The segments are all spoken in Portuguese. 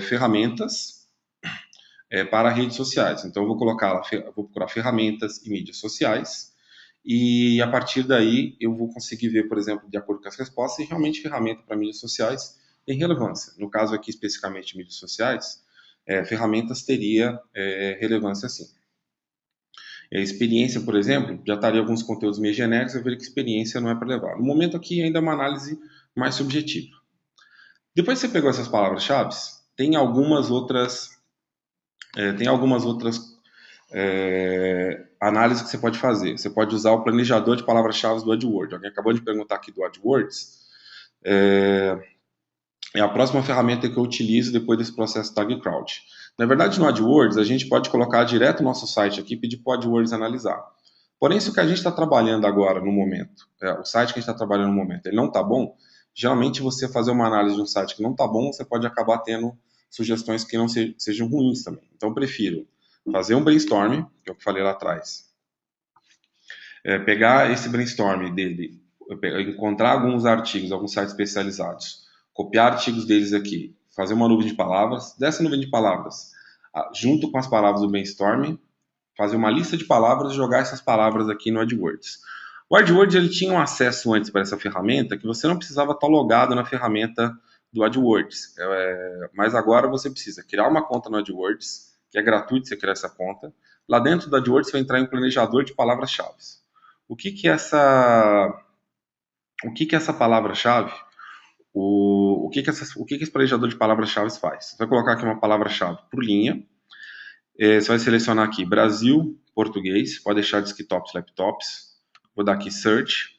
ferramentas para redes sociais. Então, eu vou vou procurar ferramentas e mídias sociais, e a partir daí eu vou conseguir ver, por exemplo, de acordo com as respostas, se realmente ferramenta para mídias sociais tem relevância. No caso aqui, especificamente mídias sociais, ferramentas teria relevância sim. Experiência, por exemplo, já estaria alguns conteúdos meio genéricos, eu veria que experiência não é para levar. No momento aqui, ainda é uma análise mais subjetiva. Depois que você pegou essas palavras-chave, tem algumas outras, análises que você pode fazer. Você pode usar o planejador de palavras-chave do AdWords. Alguém acabou de perguntar aqui do AdWords. É a próxima ferramenta que eu utilizo depois desse processo Tag Crowd. Na verdade, no AdWords, a gente pode colocar direto no nosso site aqui e pedir para o AdWords analisar. Porém, se o que a gente está trabalhando agora, no momento, o site que a gente está trabalhando no momento, ele não está bom, geralmente você fazer uma análise de um site que não está bom, você pode acabar tendo sugestões que não sejam ruins também. Então, eu prefiro fazer um brainstorm, que é o que eu falei lá atrás, pegar esse brainstorm dele, encontrar alguns artigos, alguns sites especializados, copiar artigos deles aqui, fazer uma nuvem de palavras, dessa nuvem de palavras, junto com as palavras do brainstorm, fazer uma lista de palavras e jogar essas palavras aqui no AdWords. O AdWords ele tinha um acesso antes para essa ferramenta que você não precisava estar logado na ferramenta do AdWords, mas agora você precisa criar uma conta no AdWords, que é gratuito você criar essa conta. Lá dentro do AdWords você vai entrar em um planejador de palavras-chave. O que que essa palavra-chave, o que que esse planejador de palavras-chave faz? Você vai colocar aqui uma palavra-chave por linha, você vai selecionar aqui Brasil, português, pode deixar desktops, laptops, vou dar aqui search,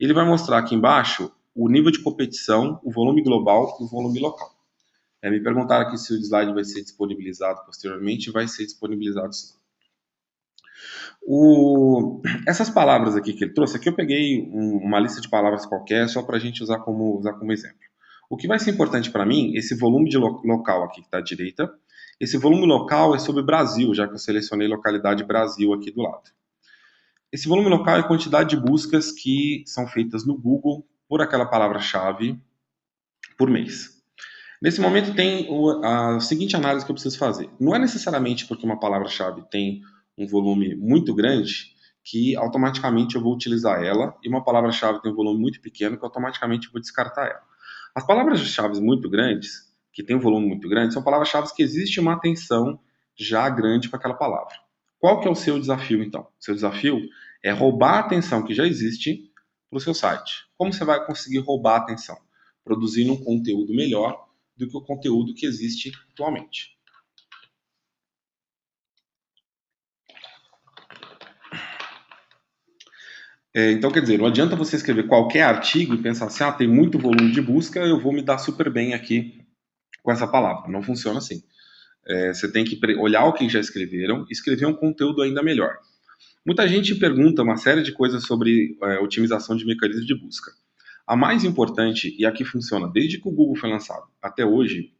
ele vai mostrar aqui embaixo o nível de competição, o volume global e o volume local. Me perguntaram aqui se o slide vai ser disponibilizado posteriormente, vai ser disponibilizado sim. Essas palavras aqui que ele trouxe, aqui eu peguei uma lista de palavras qualquer, só para a gente usar como exemplo. O que vai ser importante para mim, esse volume de local aqui que está à direita, esse volume local é sobre Brasil, já que eu selecionei localidade Brasil aqui do lado. Esse volume local é a quantidade de buscas que são feitas no Google por aquela palavra-chave por mês. Nesse momento tem a seguinte análise que eu preciso fazer. Não é necessariamente porque uma palavra-chave tem um volume muito grande que automaticamente eu vou utilizar ela, e uma palavra-chave tem um volume muito pequeno que automaticamente eu vou descartar ela. As palavras-chave muito grandes, que tem um volume muito grande, são palavras-chave que existe uma atenção já grande para aquela palavra. Qual que é o seu desafio, então? Seu desafio é roubar a atenção que já existe para o seu site. Como você vai conseguir roubar a atenção? Produzindo um conteúdo melhor do que o conteúdo que existe atualmente. Então, quer dizer, não adianta você escrever qualquer artigo e pensar assim, tem muito volume de busca, eu vou me dar super bem aqui com essa palavra. Não funciona assim. Você tem que olhar o que já escreveram e escrever um conteúdo ainda melhor. Muita gente pergunta uma série de coisas sobre otimização de mecanismos de busca. A mais importante, e a que funciona desde que o Google foi lançado até hoje,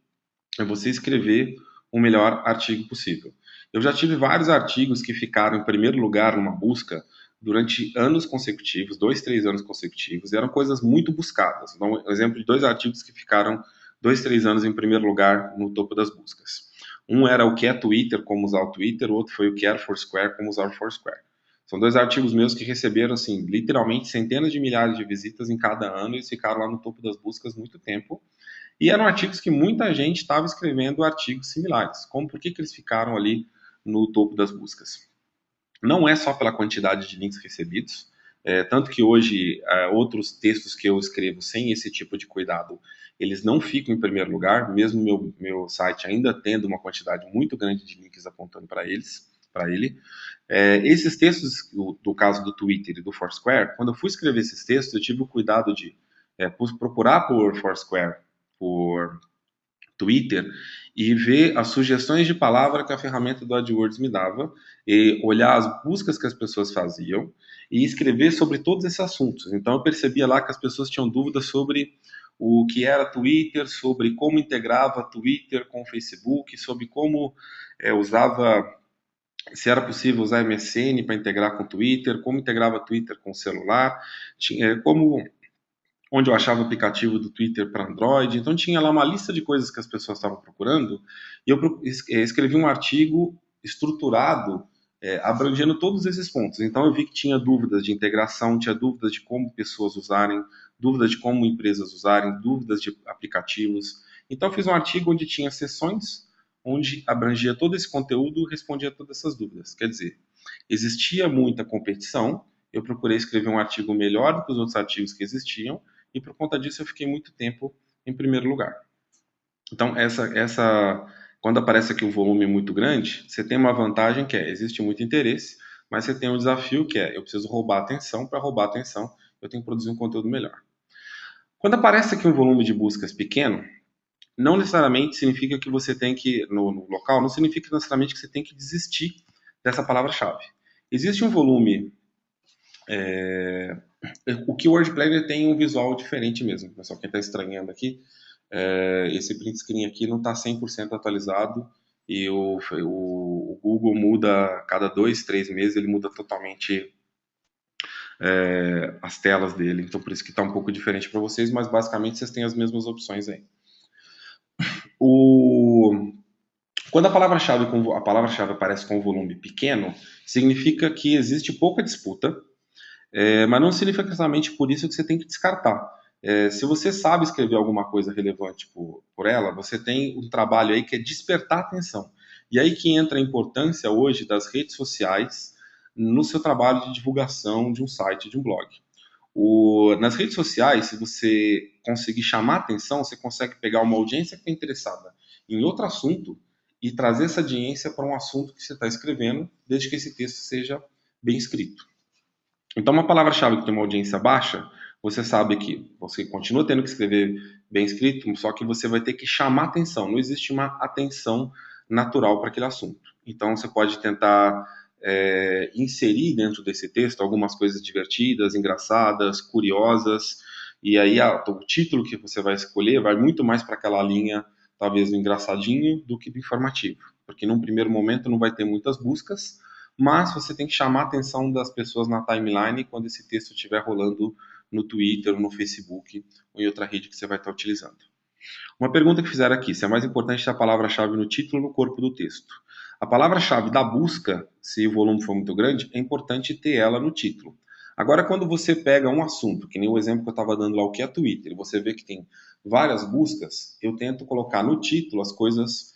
é você escrever o melhor artigo possível. Eu já tive vários artigos que ficaram em primeiro lugar numa busca durante anos consecutivos, 2, 3 anos consecutivos, e eram coisas muito buscadas. Então, um exemplo de 2 artigos que ficaram 2, 3 anos em primeiro lugar no topo das buscas. Um era o que é Twitter, como usar o Twitter, o outro foi o que é Foursquare, como usar o Foursquare. São 2 artigos meus que receberam, assim, literalmente centenas de milhares de visitas em cada ano e eles ficaram lá no topo das buscas muito tempo. E eram artigos que muita gente estava escrevendo artigos similares. Por que eles ficaram ali no topo das buscas? Não é só pela quantidade de links recebidos, tanto que hoje outros textos que eu escrevo sem esse tipo de cuidado, eles não ficam em primeiro lugar, mesmo meu site ainda tendo uma quantidade muito grande de links apontando para ele. Esses textos, do caso do Twitter e do Foursquare, quando eu fui escrever esses textos, eu tive o cuidado de procurar por Foursquare, por Twitter, e ver as sugestões de palavra que a ferramenta do AdWords me dava, e olhar as buscas que as pessoas faziam e escrever sobre todos esses assuntos. Então eu percebia lá que as pessoas tinham dúvidas sobre o que era Twitter, sobre como integrava Twitter com o Facebook, sobre como usava, se era possível usar MSN para integrar com Twitter, como integrava Twitter com o celular, como onde eu achava o aplicativo do Twitter para Android. Então tinha lá uma lista de coisas que as pessoas estavam procurando e eu escrevi um artigo estruturado, abrangendo todos esses pontos. Então eu vi que tinha dúvidas de integração, tinha dúvidas de como pessoas usarem, dúvidas de como empresas usarem, dúvidas de aplicativos. Então eu fiz um artigo onde tinha sessões, onde abrangia todo esse conteúdo e respondia todas essas dúvidas. Quer dizer, existia muita competição, eu procurei escrever um artigo melhor do que os outros artigos que existiam, e por conta disso eu fiquei muito tempo em primeiro lugar. Então, quando aparece aqui um volume muito grande, você tem uma vantagem que existe muito interesse, mas você tem um desafio que eu preciso roubar a atenção. Para roubar a atenção, eu tenho que produzir um conteúdo melhor. Quando aparece aqui um volume de buscas pequeno, não necessariamente significa que você tem que, no local, não significa necessariamente que você tem que desistir dessa palavra-chave. Existe um volume, o Keyword Planner tem um visual diferente mesmo, pessoal, quem está estranhando aqui, esse print screen aqui não está 100% atualizado e o Google muda a cada 2, 3 meses, ele muda totalmente as telas dele, então por isso que está um pouco diferente para vocês, mas basicamente vocês têm as mesmas opções aí. Quando a palavra-chave aparece com um volume pequeno, significa que existe pouca disputa, mas não significa necessariamente por isso que você tem que descartar. Se você sabe escrever alguma coisa relevante por ela, você tem um trabalho aí que é despertar atenção. E aí que entra a importância hoje das redes sociais no seu trabalho de divulgação de um site, de um blog. Nas redes sociais, se você conseguir chamar atenção, você consegue pegar uma audiência que está interessada em outro assunto e trazer essa audiência para um assunto que você está escrevendo, desde que esse texto seja bem escrito. Então, uma palavra-chave que tem uma audiência baixa, você sabe que você continua tendo que escrever bem escrito, só que você vai ter que chamar atenção. Não existe uma atenção natural para aquele assunto. Então, você pode tentar inserir dentro desse texto algumas coisas divertidas, engraçadas, curiosas, e aí o título que você vai escolher vai muito mais para aquela linha, talvez do engraçadinho, do que do informativo. Porque num primeiro momento não vai ter muitas buscas, mas você tem que chamar a atenção das pessoas na timeline quando esse texto estiver rolando no Twitter, no Facebook ou em outra rede que você vai estar utilizando. Uma pergunta que fizeram aqui, se é mais importante a palavra-chave no título ou no corpo do texto. A palavra-chave da busca, se o volume for muito grande, é importante ter ela no título. Agora, quando você pega um assunto, que nem o exemplo que eu estava dando lá, o que é Twitter, e você vê que tem várias buscas, eu tento colocar no título as coisas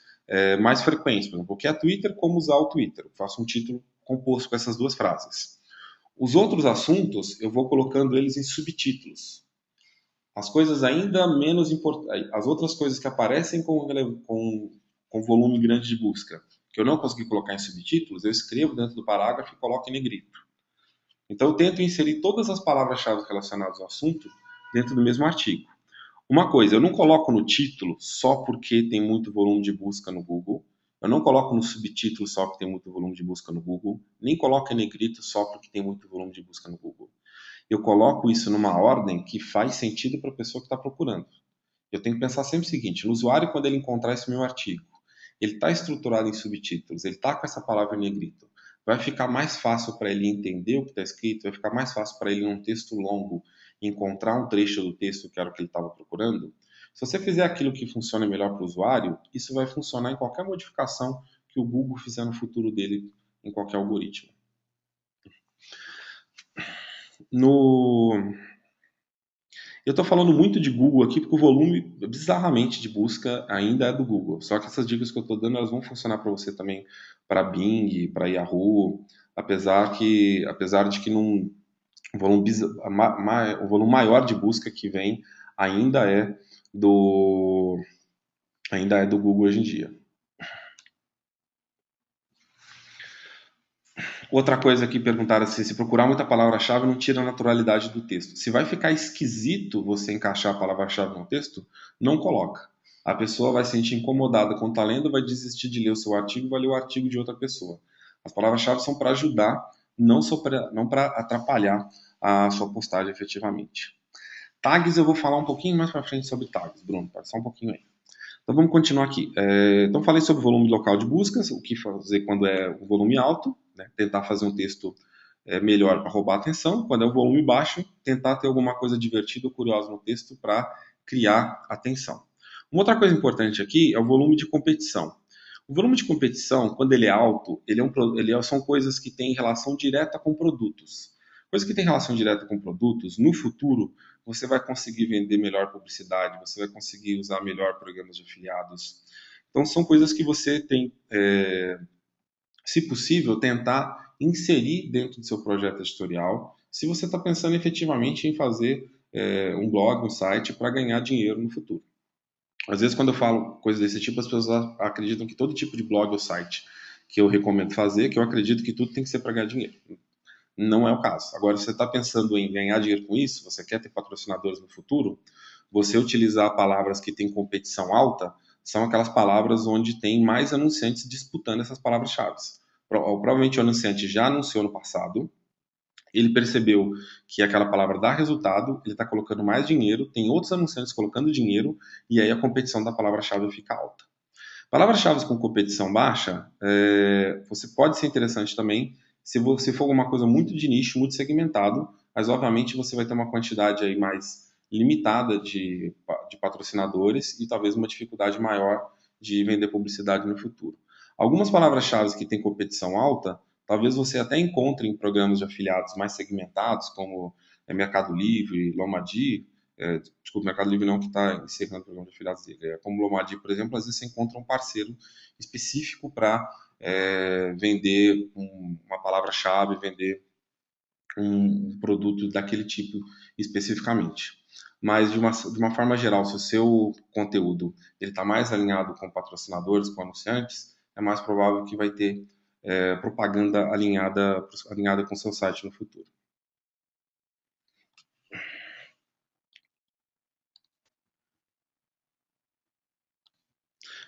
mais frequentes. Por exemplo, o que é Twitter, como usar o Twitter. Eu faço um título composto com essas duas frases. Os outros assuntos, eu vou colocando eles em subtítulos. As coisas ainda menos importantes, as outras coisas que aparecem com volume grande de busca, que eu não consegui colocar em subtítulos, eu escrevo dentro do parágrafo e coloco em negrito. Então eu tento inserir todas as palavras-chave relacionadas ao assunto dentro do mesmo artigo. Uma coisa, eu não coloco no título só porque tem muito volume de busca no Google, eu não coloco no subtítulo só porque tem muito volume de busca no Google, nem coloco em negrito só porque tem muito volume de busca no Google. Eu coloco isso numa ordem que faz sentido para a pessoa que está procurando. Eu tenho que pensar sempre o seguinte: no usuário, quando ele encontrar esse meu artigo, ele está estruturado em subtítulos, ele está com essa palavra em negrito, vai ficar mais fácil para ele entender o que está escrito, vai ficar mais fácil para ele, num texto longo, encontrar um trecho do texto que era o que ele estava procurando. Se você fizer aquilo que funciona melhor para o usuário, isso vai funcionar em qualquer modificação que o Google fizer no futuro dele, em qualquer algoritmo. Eu estou falando muito de Google aqui porque o volume, bizarramente, de busca ainda é do Google. Só que essas dicas que eu estou dando, elas vão funcionar para você também, para Bing, para Yahoo, apesar de que o volume maior de busca que vem do ainda é do Google hoje em dia. Outra coisa que perguntaram assim, se procurar muita palavra-chave não tira a naturalidade do texto. Se vai ficar esquisito você encaixar a palavra-chave no texto, não coloca. A pessoa vai se sentir incomodada com o tá lendo, vai desistir de ler o seu artigo, vai ler o artigo de outra pessoa. As palavras-chave são para ajudar, não para atrapalhar a sua postagem efetivamente. Tags eu vou falar um pouquinho mais para frente sobre tags, Bruno, pode só um pouquinho aí. Então vamos continuar aqui. Então falei sobre o volume local de buscas, o que fazer quando é um volume alto, né? Tentar fazer um texto é melhor para roubar a atenção. Quando é o volume baixo, tentar ter alguma coisa divertida ou curiosa no texto para criar atenção. Uma outra coisa importante aqui é o volume de competição. O volume de competição, quando ele é alto, são coisas que têm relação direta com produtos. Coisas que têm relação direta com produtos, no futuro, você vai conseguir vender melhor publicidade, você vai conseguir usar melhor programas de afiliados. Então, são coisas que você tem, se possível, tentar inserir dentro do seu projeto editorial, se você está pensando efetivamente em fazer um blog, um site para ganhar dinheiro no futuro. Às vezes, quando eu falo coisas desse tipo, as pessoas acreditam que todo tipo de blog ou site que eu recomendo fazer, que eu acredito que tudo tem que ser para ganhar dinheiro. Não é o caso. Agora, se você está pensando em ganhar dinheiro com isso, você quer ter patrocinadores no futuro, você utilizar palavras que têm competição alta são aquelas palavras onde tem mais anunciantes disputando essas palavras-chave. Provavelmente o anunciante já anunciou no passado, ele percebeu que aquela palavra dá resultado, ele está colocando mais dinheiro, tem outros anunciantes colocando dinheiro, e aí a competição da palavra-chave fica alta. Palavras-chave com competição baixa, você pode ser interessante também se você for alguma coisa muito de nicho, muito segmentado, mas obviamente você vai ter uma quantidade aí mais limitada de patrocinadores e talvez uma dificuldade maior de vender publicidade no futuro. Algumas palavras-chave que têm competição alta, talvez você até encontre em programas de afiliados mais segmentados, como Mercado Livre, Lomadi, desculpa, o Mercado Livre não que está encerrando o programa de afiliados dele. Como o Lomadi, por exemplo, às vezes você encontra um parceiro específico para vender uma palavra-chave, vender um produto daquele tipo especificamente. Mas, de uma forma geral, se o seu conteúdo está mais alinhado com patrocinadores, com anunciantes, é mais provável que vai ter propaganda alinhada com o seu site no futuro.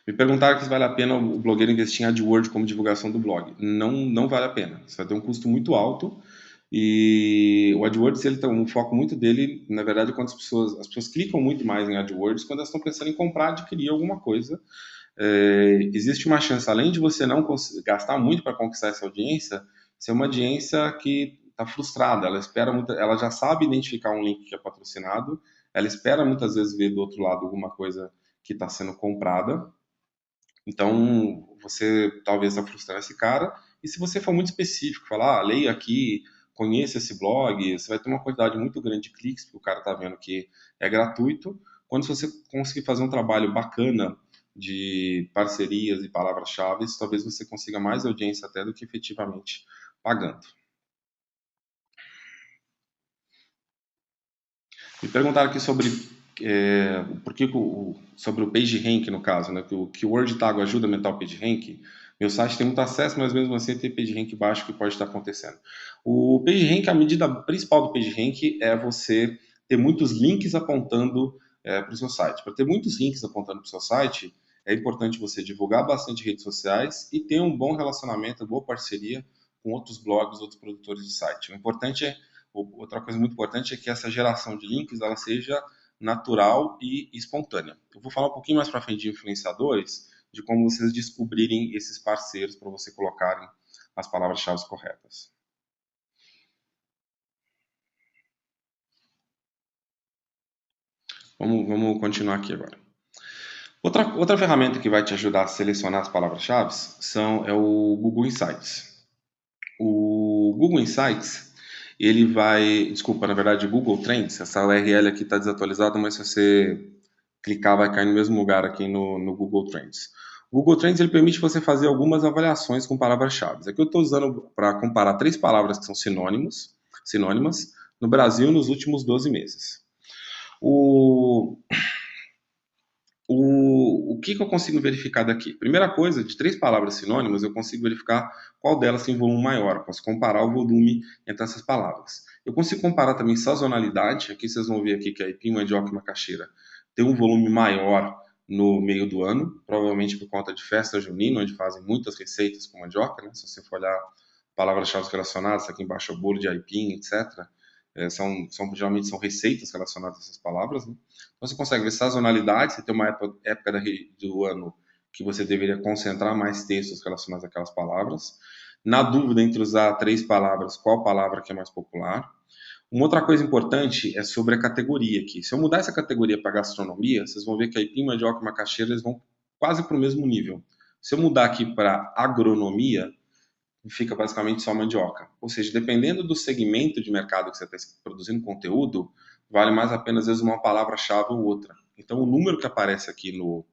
Me perguntaram se vale a pena o blogueiro investir em AdWords como divulgação do blog. Não, não vale a pena. Você vai ter um custo muito alto e o AdWords, ele tem um foco muito dele, na verdade, quando as pessoas clicam muito mais em AdWords quando elas estão pensando em comprar, adquirir alguma coisa. Existe uma chance, além de você não gastar muito para conquistar essa audiência, ser uma audiência que está frustrada. Ela espera muito, ela já sabe identificar um link que é patrocinado, ela espera muitas vezes ver do outro lado alguma coisa que está sendo comprada. Então, você talvez está frustrando esse cara. E se você for muito específico, falar, leia aqui, conheça esse blog, você vai ter uma quantidade muito grande de cliques, porque o cara está vendo que é gratuito. Quando você conseguir fazer um trabalho bacana de parcerias e palavras-chave, talvez você consiga mais audiência até do que efetivamente pagando. Me perguntaram aqui sobre sobre o PageRank, no caso, né, que o Keyword Tag ajuda a aumentar o PageRank. Meu site tem muito acesso, mas mesmo assim tem PageRank baixo que pode estar acontecendo. O PageRank, a medida principal do PageRank é você ter muitos links apontando para o seu site. Para ter muitos links apontando para o seu site, é importante você divulgar bastante redes sociais e ter um bom relacionamento, boa parceria com outros blogs, outros produtores de site. O importante é Outra coisa muito importante é que essa geração de links ela seja natural e espontânea. Eu vou falar um pouquinho mais para frente de influenciadores, de como vocês descobrirem esses parceiros para você colocarem as palavras-chave corretas. Vamos continuar aqui agora. Outra ferramenta que vai te ajudar a selecionar as palavras-chave é o Google Insights. O Google Insights, ele vai... Desculpa, na verdade, Google Trends, essa URL aqui está desatualizada, mas se você clicar vai cair no mesmo lugar aqui no Google Trends. O Google Trends ele permite você fazer algumas avaliações com palavras-chave. Aqui eu estou usando para comparar 3 palavras que são sinônimas no Brasil nos últimos 12 meses. O que eu consigo verificar daqui? Primeira coisa, de 3 palavras sinônimas, eu consigo verificar qual delas tem volume maior. Eu posso comparar o volume entre essas palavras. Eu consigo comparar também sazonalidade. Aqui vocês vão ver aqui que a aipim, mandioca e macaxeira tem um volume maior no meio do ano, provavelmente por conta de festa junina, onde fazem muitas receitas com mandioca, né? Se você for olhar palavras-chave relacionadas, aqui embaixo é o bolo de aipim, etc. Geralmente são receitas relacionadas a essas palavras, né? Então você consegue ver sazonalidade, você tem uma época do ano que você deveria concentrar mais textos relacionados àquelas palavras. Na dúvida entre usar 3 palavras, qual palavra que é mais popular? Uma outra coisa importante é sobre a categoria aqui. Se eu mudar essa categoria para gastronomia, vocês vão ver que aipim, mandioca e macaxeira eles vão quase para o mesmo nível. Se eu mudar aqui para agronomia, fica basicamente só mandioca. Ou seja, dependendo do segmento de mercado que você está produzindo conteúdo, vale mais a pena às vezes uma palavra-chave ou outra. Então o número que aparece aqui no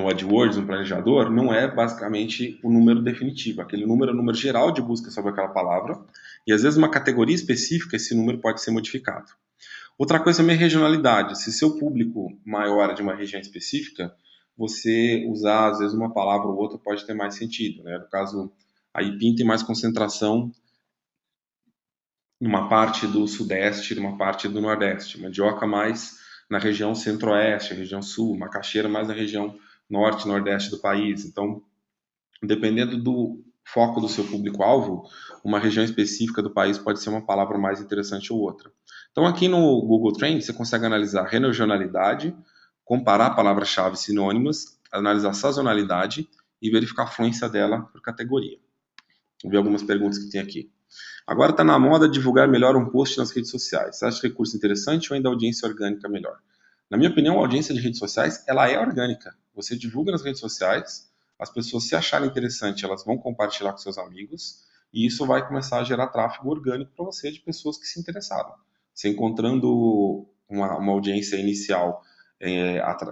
AdWords, no planejador, não é basicamente o número definitivo. Aquele número é o número geral de busca sobre aquela palavra, e às vezes uma categoria específica, esse número pode ser modificado. Outra coisa é a minha regionalidade. Se seu público maior é de uma região específica, você usar às vezes uma palavra ou outra pode ter mais sentido, né? No caso, a aipim tem mais concentração numa parte do sudeste, numa parte do nordeste, mandioca mais na região centro-oeste, região sul, macaxeira mais na região norte, nordeste do país. Então, dependendo do foco do seu público-alvo, uma região específica do país pode ser uma palavra mais interessante ou outra. Então, aqui no Google Trends, você consegue analisar regionalidade, comparar palavras-chave sinônimas, analisar sazonalidade e verificar a fluência dela por categoria. Vou ver algumas perguntas que tem aqui. Agora está na moda divulgar melhor um post nas redes sociais. Você acha recurso interessante ou ainda a audiência orgânica melhor? Na minha opinião, a audiência de redes sociais ela é orgânica. Você divulga nas redes sociais, as pessoas se acharem interessante, elas vão compartilhar com seus amigos e isso vai começar a gerar tráfego orgânico para você de pessoas que se interessaram. Você encontrando uma audiência inicial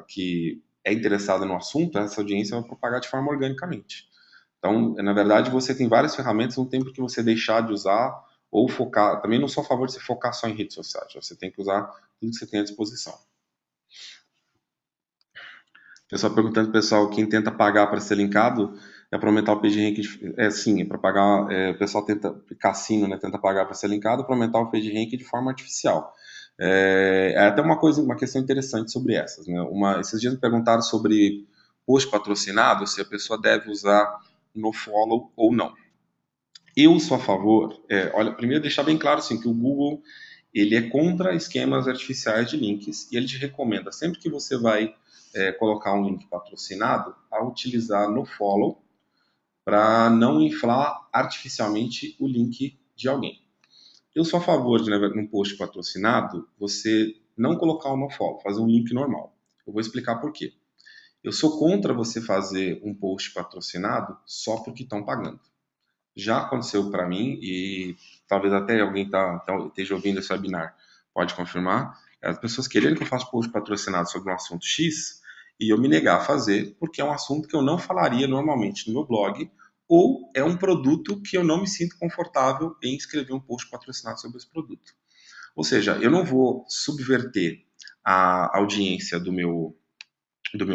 que é interessada no assunto, essa audiência vai propagar de forma organicamente. Então, na verdade, você tem várias ferramentas, não tem por que você deixar de usar ou focar. Também não sou a favor de você focar só em redes sociais. Você tem que usar tudo que você tem à disposição. Pessoal perguntando, pessoal, quem tenta pagar para ser linkado é para aumentar o PageRank. Sim, é para pagar. O pessoal tenta, cassino, né? Tenta pagar para ser linkado para aumentar o PageRank de forma artificial. Até uma questão interessante sobre essas. Né? Esses dias me perguntaram sobre post patrocinado, se a pessoa deve usar no follow ou não. Eu sou a favor, olha, primeiro deixar bem claro assim, que o Google ele é contra esquemas artificiais de links e ele te recomenda sempre que você vai colocar um link patrocinado a utilizar no follow para não inflar artificialmente o link de alguém. Eu sou a favor de, num post patrocinado, você não colocar um nofollow, fazer um link normal. Eu vou explicar por quê. Eu sou contra você fazer um post patrocinado só porque estão pagando. Já aconteceu para mim e talvez até alguém esteja ouvindo esse webinar pode confirmar. As pessoas querendo que eu faça post patrocinado sobre um assunto X e eu me negar a fazer porque é um assunto que eu não falaria normalmente no meu blog ou é um produto que eu não me sinto confortável em escrever um post patrocinado sobre esse produto. Ou seja, eu não vou subverter a audiência do meu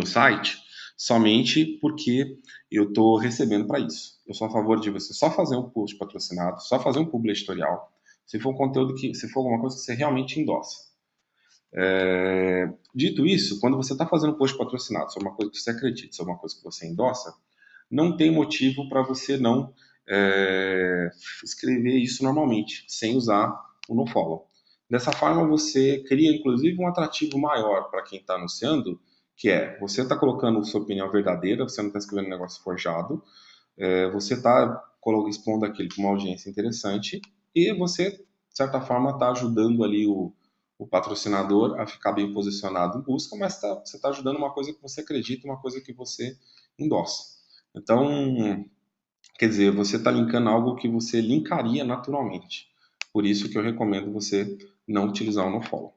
site somente porque eu estou recebendo para isso. Eu sou a favor de você só fazer um post patrocinado, só fazer um publi editorial, se for um conteúdo se for alguma coisa que você realmente endossa. Dito isso, quando você está fazendo um post patrocinado sobre uma coisa que você acredita, sobre uma coisa que você endossa, não tem motivo para você não escrever isso normalmente, sem usar o nofollow. Dessa forma, você cria, inclusive, um atrativo maior para quem está anunciando, que você está colocando sua opinião verdadeira, você não está escrevendo um negócio forjado, você está expondo aquilo para uma audiência interessante e você, de certa forma, está ajudando ali o patrocinador a ficar bem posicionado em busca, mas você está ajudando uma coisa que você acredita, uma coisa que você endossa. Então, quer dizer, você está linkando algo que você linkaria naturalmente. Por isso que eu recomendo você não utilizar o nofollow.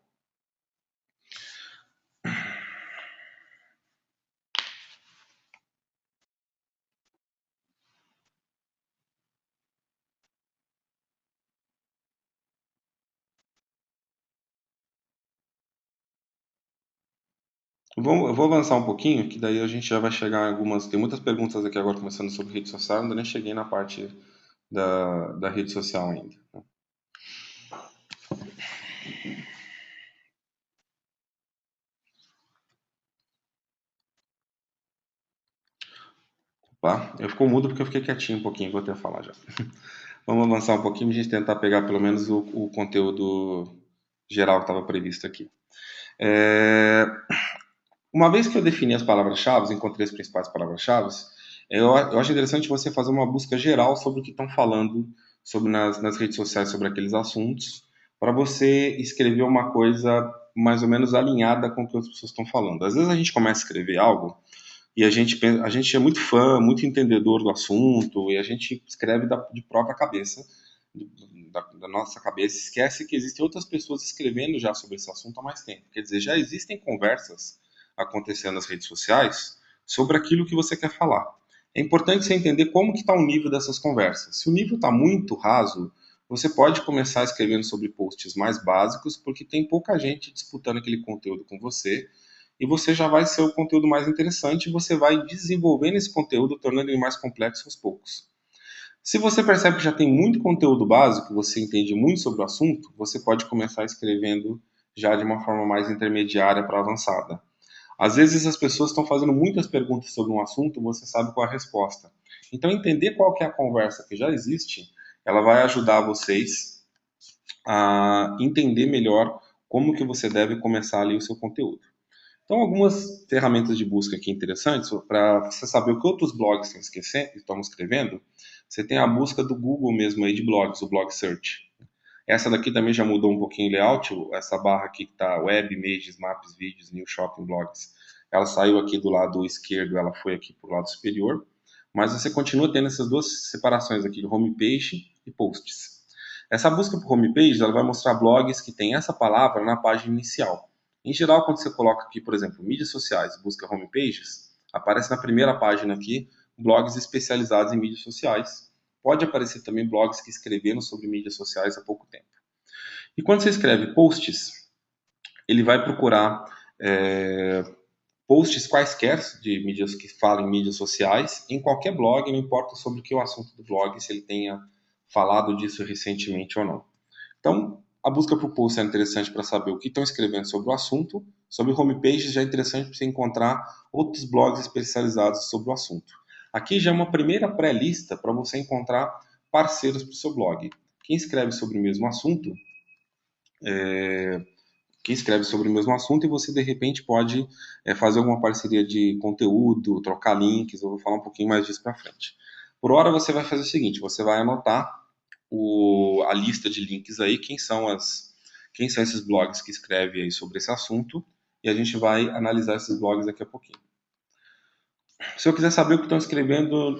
Eu vou avançar um pouquinho, que daí a gente já vai chegar em algumas. Tem muitas perguntas aqui agora começando sobre rede social, ainda nem cheguei na parte da rede social ainda. Tá? Eu fico mudo porque eu fiquei quietinho um pouquinho, vou até falar já. Vamos avançar um pouquinho e a gente tentar pegar pelo menos o conteúdo geral que estava previsto aqui. Uma vez que eu defini as palavras-chave, encontrei as principais palavras-chave, Eu acho interessante você fazer uma busca geral sobre o que estão falando sobre nas redes sociais sobre aqueles assuntos, para você escrever uma coisa mais ou menos alinhada com o que as pessoas estão falando. Às vezes a gente começa a escrever algo e a gente é muito fã, muito entendedor do assunto, e a gente escreve de própria cabeça, da nossa cabeça, esquece que existem outras pessoas escrevendo já sobre esse assunto há mais tempo. Quer dizer, já existem conversas acontecendo nas redes sociais sobre aquilo que você quer falar. É importante você entender como que está o nível dessas conversas. Se o nível está muito raso, você pode começar escrevendo sobre posts mais básicos, porque tem pouca gente disputando aquele conteúdo com você, e você já vai ser o conteúdo mais interessante e você vai desenvolvendo esse conteúdo, tornando ele mais complexo aos poucos. Se você percebe que já tem muito conteúdo básico, você entende muito sobre o assunto, você pode começar escrevendo já de uma forma mais intermediária para avançada. Às vezes as pessoas estão fazendo muitas perguntas sobre um assunto, você sabe qual é a resposta. Então entender qual que é a conversa que já existe, ela vai ajudar vocês a entender melhor como que você deve começar ali o seu conteúdo. Então, algumas ferramentas de busca aqui interessantes para você saber o que outros blogs estão escrevendo. Você tem a busca do Google mesmo aí de blogs, o Blog Search. Essa daqui também já mudou um pouquinho o layout, essa barra aqui que está Web, Images, Maps, Vídeos, New Shopping, Blogs. Ela saiu aqui do lado esquerdo, ela foi aqui para o lado superior, mas você continua tendo essas duas separações aqui, Homepage e Posts. Essa busca por Homepage, ela vai mostrar blogs que tem essa palavra na página inicial. Em geral, quando você coloca aqui, por exemplo, mídias sociais, busca Homepages, aparece na primeira página aqui blogs especializados em mídias sociais. Pode aparecer também blogs que escreveram sobre mídias sociais há pouco tempo. E quando você escreve posts, ele vai procurar posts quaisquer de mídias que falam em mídias sociais, em qualquer blog, não importa sobre o que é o assunto do blog, se ele tenha falado disso recentemente ou não. Então, a busca por post é interessante para saber o que estão escrevendo sobre o assunto. Sobre homepages já é interessante para você encontrar outros blogs especializados sobre o assunto. Aqui já é uma primeira pré-lista para você encontrar parceiros para o seu blog. Quem escreve sobre o mesmo assunto, e você de repente pode fazer alguma parceria de conteúdo, trocar links, eu vou falar um pouquinho mais disso para frente. Por hora você vai fazer o seguinte, você vai anotar a lista de links aí, quem são esses blogs que escrevem aí sobre esse assunto, e a gente vai analisar esses blogs daqui a pouquinho. Se eu quiser saber o que estão escrevendo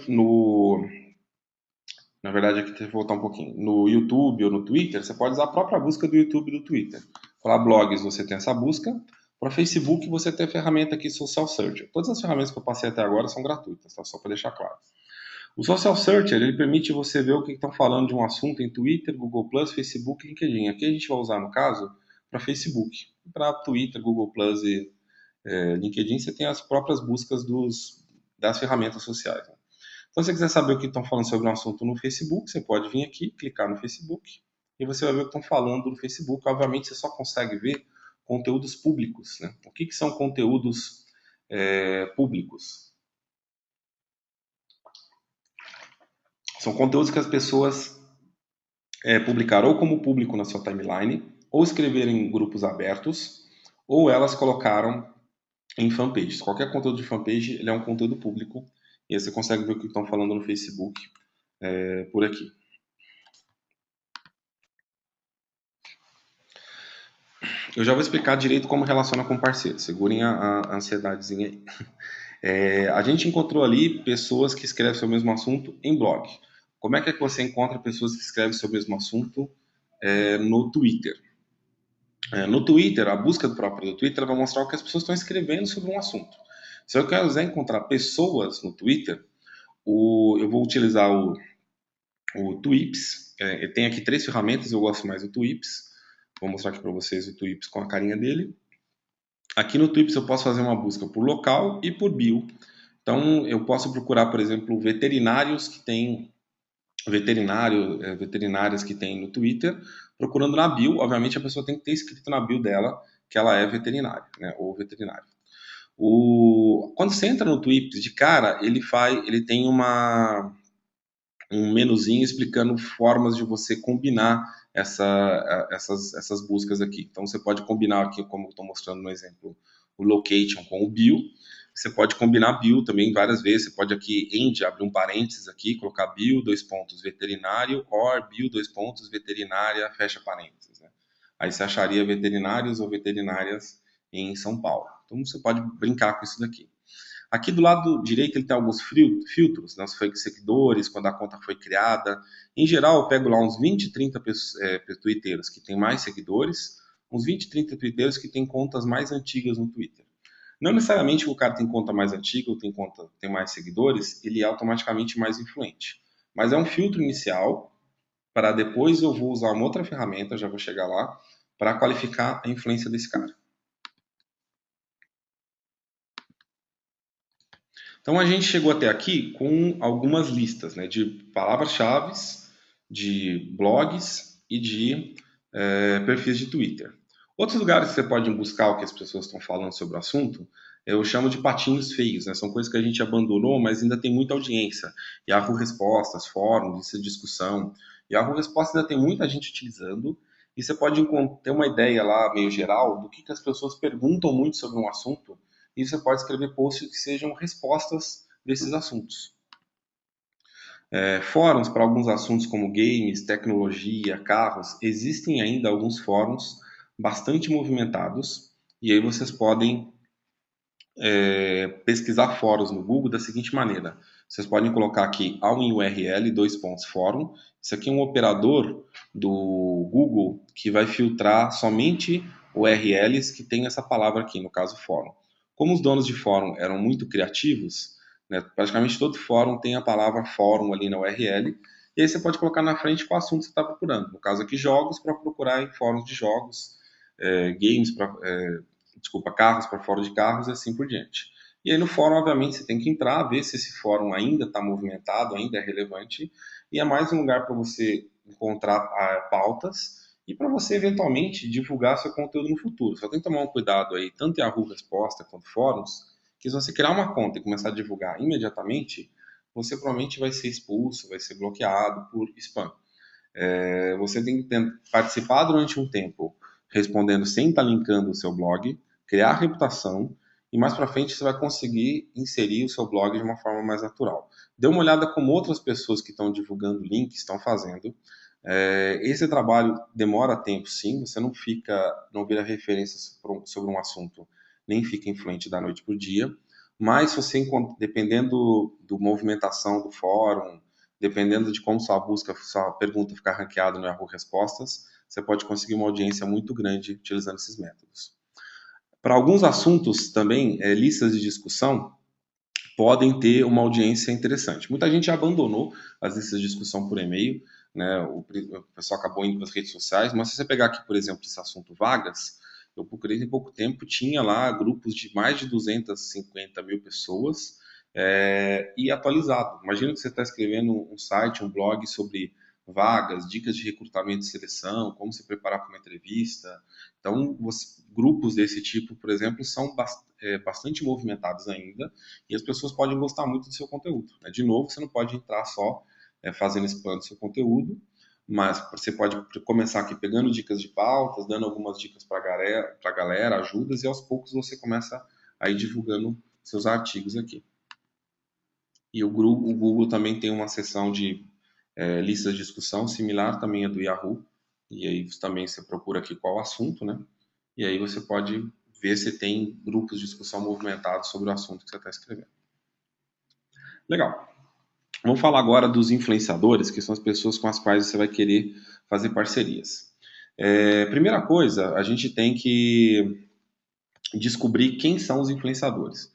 na verdade aqui tem que voltar um pouquinho, no YouTube ou no Twitter, você pode usar a própria busca do YouTube e do Twitter. Para blogs você tem essa busca, para Facebook você tem a ferramenta aqui Social Searcher. Todas as ferramentas que eu passei até agora são gratuitas, tá? Só para deixar claro. O Social Searcher, ele permite você ver o que estão falando de um assunto em Twitter, Google+, Facebook e LinkedIn. Aqui a gente vai usar, no caso, para Facebook. Para Twitter, Google+, e LinkedIn, você tem as próprias buscas das ferramentas sociais. Né? Então, se você quiser saber o que estão falando sobre um assunto no Facebook, você pode vir aqui, clicar no Facebook, e você vai ver o que estão falando no Facebook. Obviamente, você só consegue ver conteúdos públicos. Né? O que são conteúdos públicos? São conteúdos que as pessoas publicaram ou como público na sua timeline, ou escreveram em grupos abertos, ou elas colocaram em fanpages. Qualquer conteúdo de fanpage ele é um conteúdo público, e aí você consegue ver o que estão falando no Facebook por aqui. Eu já vou explicar direito como relaciona com parceiro. Segurem a ansiedadezinha aí. A gente encontrou ali pessoas que escrevem sobre o mesmo assunto em blog. Como é que você encontra pessoas que escrevem sobre o mesmo assunto no Twitter? No Twitter, a busca própria do Twitter vai mostrar o que as pessoas estão escrevendo sobre um assunto. Se eu quiser encontrar pessoas no Twitter, eu vou utilizar o Twips. Tem aqui 3 ferramentas, eu gosto mais do Twips. Vou mostrar aqui para vocês o Twips com a carinha dele. Aqui no Twips eu posso fazer uma busca por local e por bio. Então eu posso procurar, por exemplo, veterinários que têm veterinárias que tem no Twitter, procurando na bio. Obviamente a pessoa tem que ter escrito na bio dela que ela é veterinária, né, ou veterinário. Quando você entra no Twitter, de cara, ele tem um menuzinho explicando formas de você combinar essas buscas aqui. Então você pode combinar aqui, como eu estou mostrando no exemplo, o location com o bio. Você pode combinar bio também várias vezes. Você pode aqui, abrir um parênteses aqui, colocar bio, dois pontos, veterinário, or bio, dois pontos, veterinária, fecha parênteses. Né? Aí você acharia veterinários ou veterinárias em São Paulo. Então você pode brincar com isso daqui. Aqui do lado direito ele tem alguns filtros, né, os seguidores, quando a conta foi criada. Em geral, eu pego lá uns 20, 30 twitteiros que têm mais seguidores, uns 20, 30 twitteiros que têm contas mais antigas no Twitter. Não necessariamente o cara tem conta mais antiga ou tem mais seguidores, ele é automaticamente mais influente. Mas é um filtro inicial, para depois eu vou usar uma outra ferramenta, já vou chegar lá, para qualificar a influência desse cara. Então a gente chegou até aqui com algumas listas, né, de palavras-chave, de blogs e de perfis de Twitter. Outros lugares que você pode buscar o que as pessoas estão falando sobre o assunto, eu chamo de patinhos feios, né? São coisas que a gente abandonou, mas ainda tem muita audiência. Yahoo Respostas, fóruns, lista de discussão. Yahoo Respostas ainda tem muita gente utilizando, e você pode ter uma ideia lá, meio geral, do que as pessoas perguntam muito sobre um assunto, e você pode escrever posts que sejam respostas desses assuntos. Fóruns para alguns assuntos como games, tecnologia, carros, existem ainda alguns fóruns bastante movimentados, e aí vocês podem pesquisar fóruns no Google da seguinte maneira. Vocês podem colocar aqui ao URL, dois pontos, fórum. Isso aqui é um operador do Google que vai filtrar somente URLs que tem essa palavra aqui, no caso fórum. Como os donos de fórum eram muito criativos, né, praticamente todo fórum tem a palavra fórum ali na URL, e aí você pode colocar na frente qual assunto você está procurando. No caso aqui, jogos, para procurar em fóruns de jogos, games, carros para fórum de carros e assim por diante. E aí no fórum, obviamente, você tem que entrar, ver se esse fórum ainda está movimentado, ainda é relevante, e é mais um lugar para você encontrar pautas e para você eventualmente divulgar seu conteúdo no futuro. Só tem que tomar um cuidado aí, tanto em Yahoo Resposta quanto fóruns, que se você criar uma conta e começar a divulgar imediatamente, você provavelmente vai ser expulso, vai ser bloqueado por spam. Você tem que participar durante um tempo respondendo sem estar linkando o seu blog, criar reputação, e mais para frente você vai conseguir inserir o seu blog de uma forma mais natural. Dê uma olhada como outras pessoas que estão divulgando links estão fazendo. Esse trabalho demora tempo, sim, você não vira referências sobre um assunto, nem fica influente da noite para o dia, mas você, dependendo do movimentação do fórum, dependendo de como sua pergunta ficar ranqueada no Yahoo Respostas, você pode conseguir uma audiência muito grande utilizando esses métodos. Para alguns assuntos também, listas de discussão podem ter uma audiência interessante. Muita gente abandonou as listas de discussão por e-mail, né? O pessoal acabou indo para as redes sociais, mas se você pegar aqui, por exemplo, esse assunto vagas, eu procurei em pouco tempo, tinha lá grupos de mais de 250 mil pessoas, e atualizado. Imagina que você está escrevendo um site, um blog sobre vagas, dicas de recrutamento e seleção, como se preparar para uma entrevista. Então, grupos desse tipo, por exemplo, são bastante movimentados ainda, e as pessoas podem gostar muito do seu conteúdo. Né? De novo, você não pode entrar só fazendo spam do seu conteúdo, mas você pode começar aqui pegando dicas de pautas, dando algumas dicas para a galera, ajudas, e aos poucos você começa a ir divulgando seus artigos aqui. E o Google também tem uma seção de listas de discussão, similar também a do Yahoo, e aí também você procura aqui qual assunto, né? E aí você pode ver se tem grupos de discussão movimentados sobre o assunto que você está escrevendo. Legal. Vamos falar agora dos influenciadores, que são as pessoas com as quais você vai querer fazer parcerias. Primeira coisa, a gente tem que descobrir quem são os influenciadores.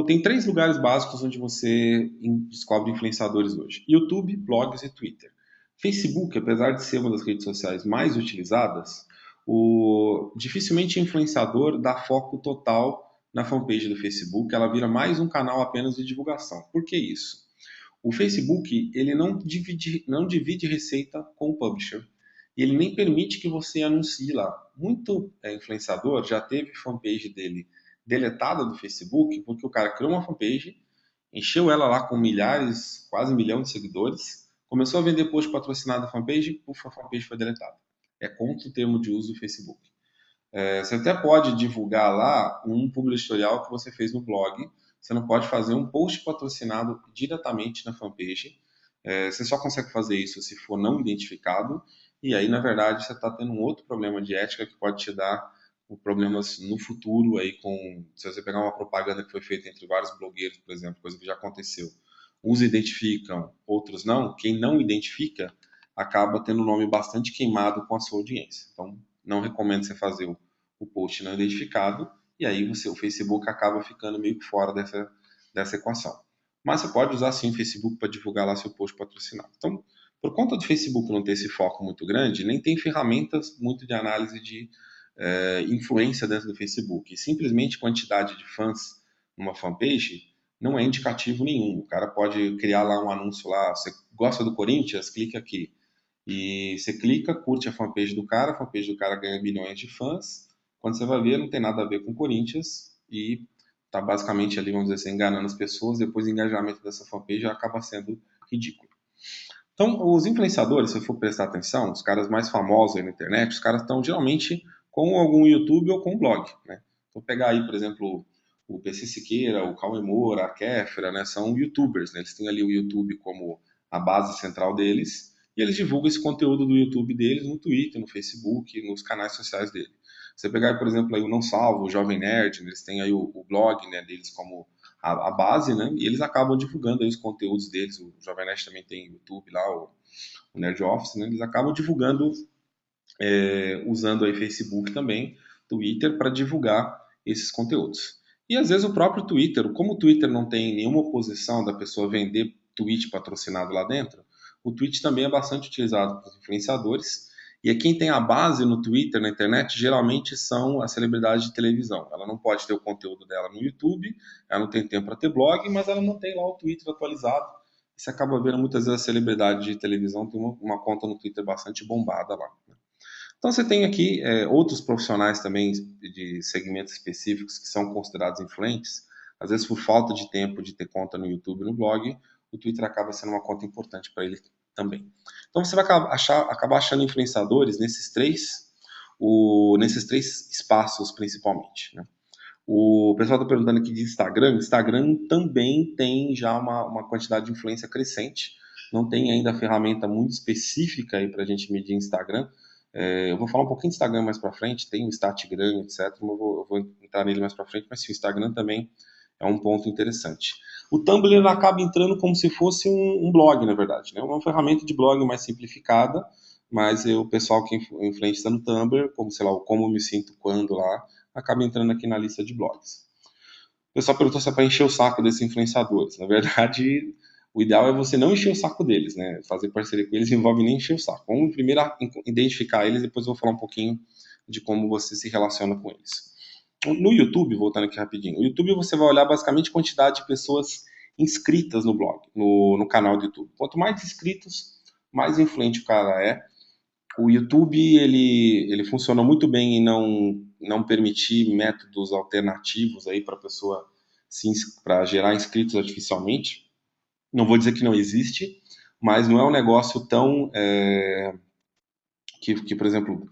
Tem 3 lugares básicos onde você descobre influenciadores hoje: YouTube, blogs e Twitter. Facebook, apesar de ser uma das redes sociais mais utilizadas, dificilmente influenciador dá foco total na fanpage do Facebook, ela vira mais um canal apenas de divulgação. Por que isso? O Facebook ele não divide receita com o publisher. E ele nem permite que você anuncie lá. Muito influenciador já teve fanpage dele deletada do Facebook, porque o cara criou uma fanpage, encheu ela lá com milhares, quase 1 milhão de seguidores, começou a vender post patrocinado da fanpage, a fanpage foi deletada. É contra o termo de uso do Facebook. Você até pode divulgar lá um publicitorial que você fez no blog. Você não pode fazer um post patrocinado diretamente na fanpage. Você só consegue fazer isso se for não identificado. E aí, na verdade, você está tendo um outro problema de ética que pode te dar problemas no futuro aí com se você pegar uma propaganda que foi feita entre vários blogueiros, por exemplo, coisa que já aconteceu. Uns identificam, outros não. Quem não identifica acaba tendo o nome bastante queimado com a sua audiência. Então, não recomendo você fazer o post não identificado, e aí o Facebook acaba ficando meio que fora dessa equação. Mas você pode usar sim o Facebook para divulgar lá seu post patrocinado. Então, por conta do Facebook não ter esse foco muito grande, nem tem ferramentas muito de análise de influência dentro do Facebook. E simplesmente quantidade de fãs numa fanpage não é indicativo nenhum. O cara pode criar lá um anúncio lá, você gosta do Corinthians? Clica aqui. E você clica, curte a fanpage do cara ganha milhões de fãs. Quando você vai ver, não tem nada a ver com o Corinthians e tá basicamente ali, vamos dizer assim, enganando as pessoas. Depois o engajamento dessa fanpage acaba sendo ridículo. Então, os influenciadores, se eu for prestar atenção, os caras mais famosos aí na internet, os caras estão geralmente com algum YouTube ou com um blog, né? Então, pegar aí, por exemplo, o PC Siqueira, o Cauê Moura, a Kéfera, né? São YouTubers, né? Eles têm ali o YouTube como a base central deles e eles divulgam esse conteúdo do YouTube deles no Twitter, no Facebook, nos canais sociais dele. Você pegar, por exemplo, aí o Não Salvo, o Jovem Nerd, eles têm aí o blog, né, deles como a base, né? E eles acabam divulgando aí os conteúdos deles. O Jovem Nerd também tem YouTube lá, o Nerd Office, né? Eles acabam divulgando, usando aí Facebook também, Twitter, para divulgar esses conteúdos. E às vezes o próprio Twitter, como o Twitter não tem nenhuma oposição da pessoa vender tweet patrocinado lá dentro, o Twitch também é bastante utilizado por influenciadores. E quem tem a base no Twitter, na internet, geralmente são as celebridades de televisão. Ela não pode ter o conteúdo dela no YouTube, ela não tem tempo para ter blog, mas ela mantém lá o Twitter atualizado. E você acaba vendo muitas vezes a celebridade de televisão tem uma conta no Twitter bastante bombada lá. Então você tem aqui outros profissionais também de segmentos específicos que são considerados influentes. Às vezes por falta de tempo de ter conta no YouTube e no blog, o Twitter acaba sendo uma conta importante para ele também. Então você vai acabar achando influenciadores nesses três espaços principalmente. Né? O pessoal está perguntando aqui de Instagram. Instagram também tem já uma quantidade de influência crescente. Não tem ainda a ferramenta muito específica aí para a gente medir Instagram. Eu vou falar um pouquinho de Instagram mais para frente, tem o Instagram, etc. Eu vou entrar nele mais para frente, mas sim, o Instagram também é um ponto interessante. O Tumblr ele acaba entrando como se fosse um blog, na verdade. Né? Uma ferramenta de blog mais simplificada, mas o pessoal que influente está no Tumblr, como sei lá, o Como Me Sinto Quando lá, acaba entrando aqui na lista de blogs. O pessoal perguntou se é para encher o saco desses influenciadores. Na verdade, o ideal é você não encher o saco deles, né? Fazer parceria com eles envolve nem encher o saco. Vamos primeiro identificar eles, depois eu vou falar um pouquinho de como você se relaciona com eles. No YouTube, voltando aqui rapidinho, no YouTube você vai olhar basicamente a quantidade de pessoas inscritas no blog, no canal do YouTube. Quanto mais inscritos, mais influente o cara é. O YouTube ele funciona muito bem em não permitir métodos alternativos aí para a pessoa para gerar inscritos artificialmente. Não vou dizer que não existe, mas não é um negócio tão que por exemplo,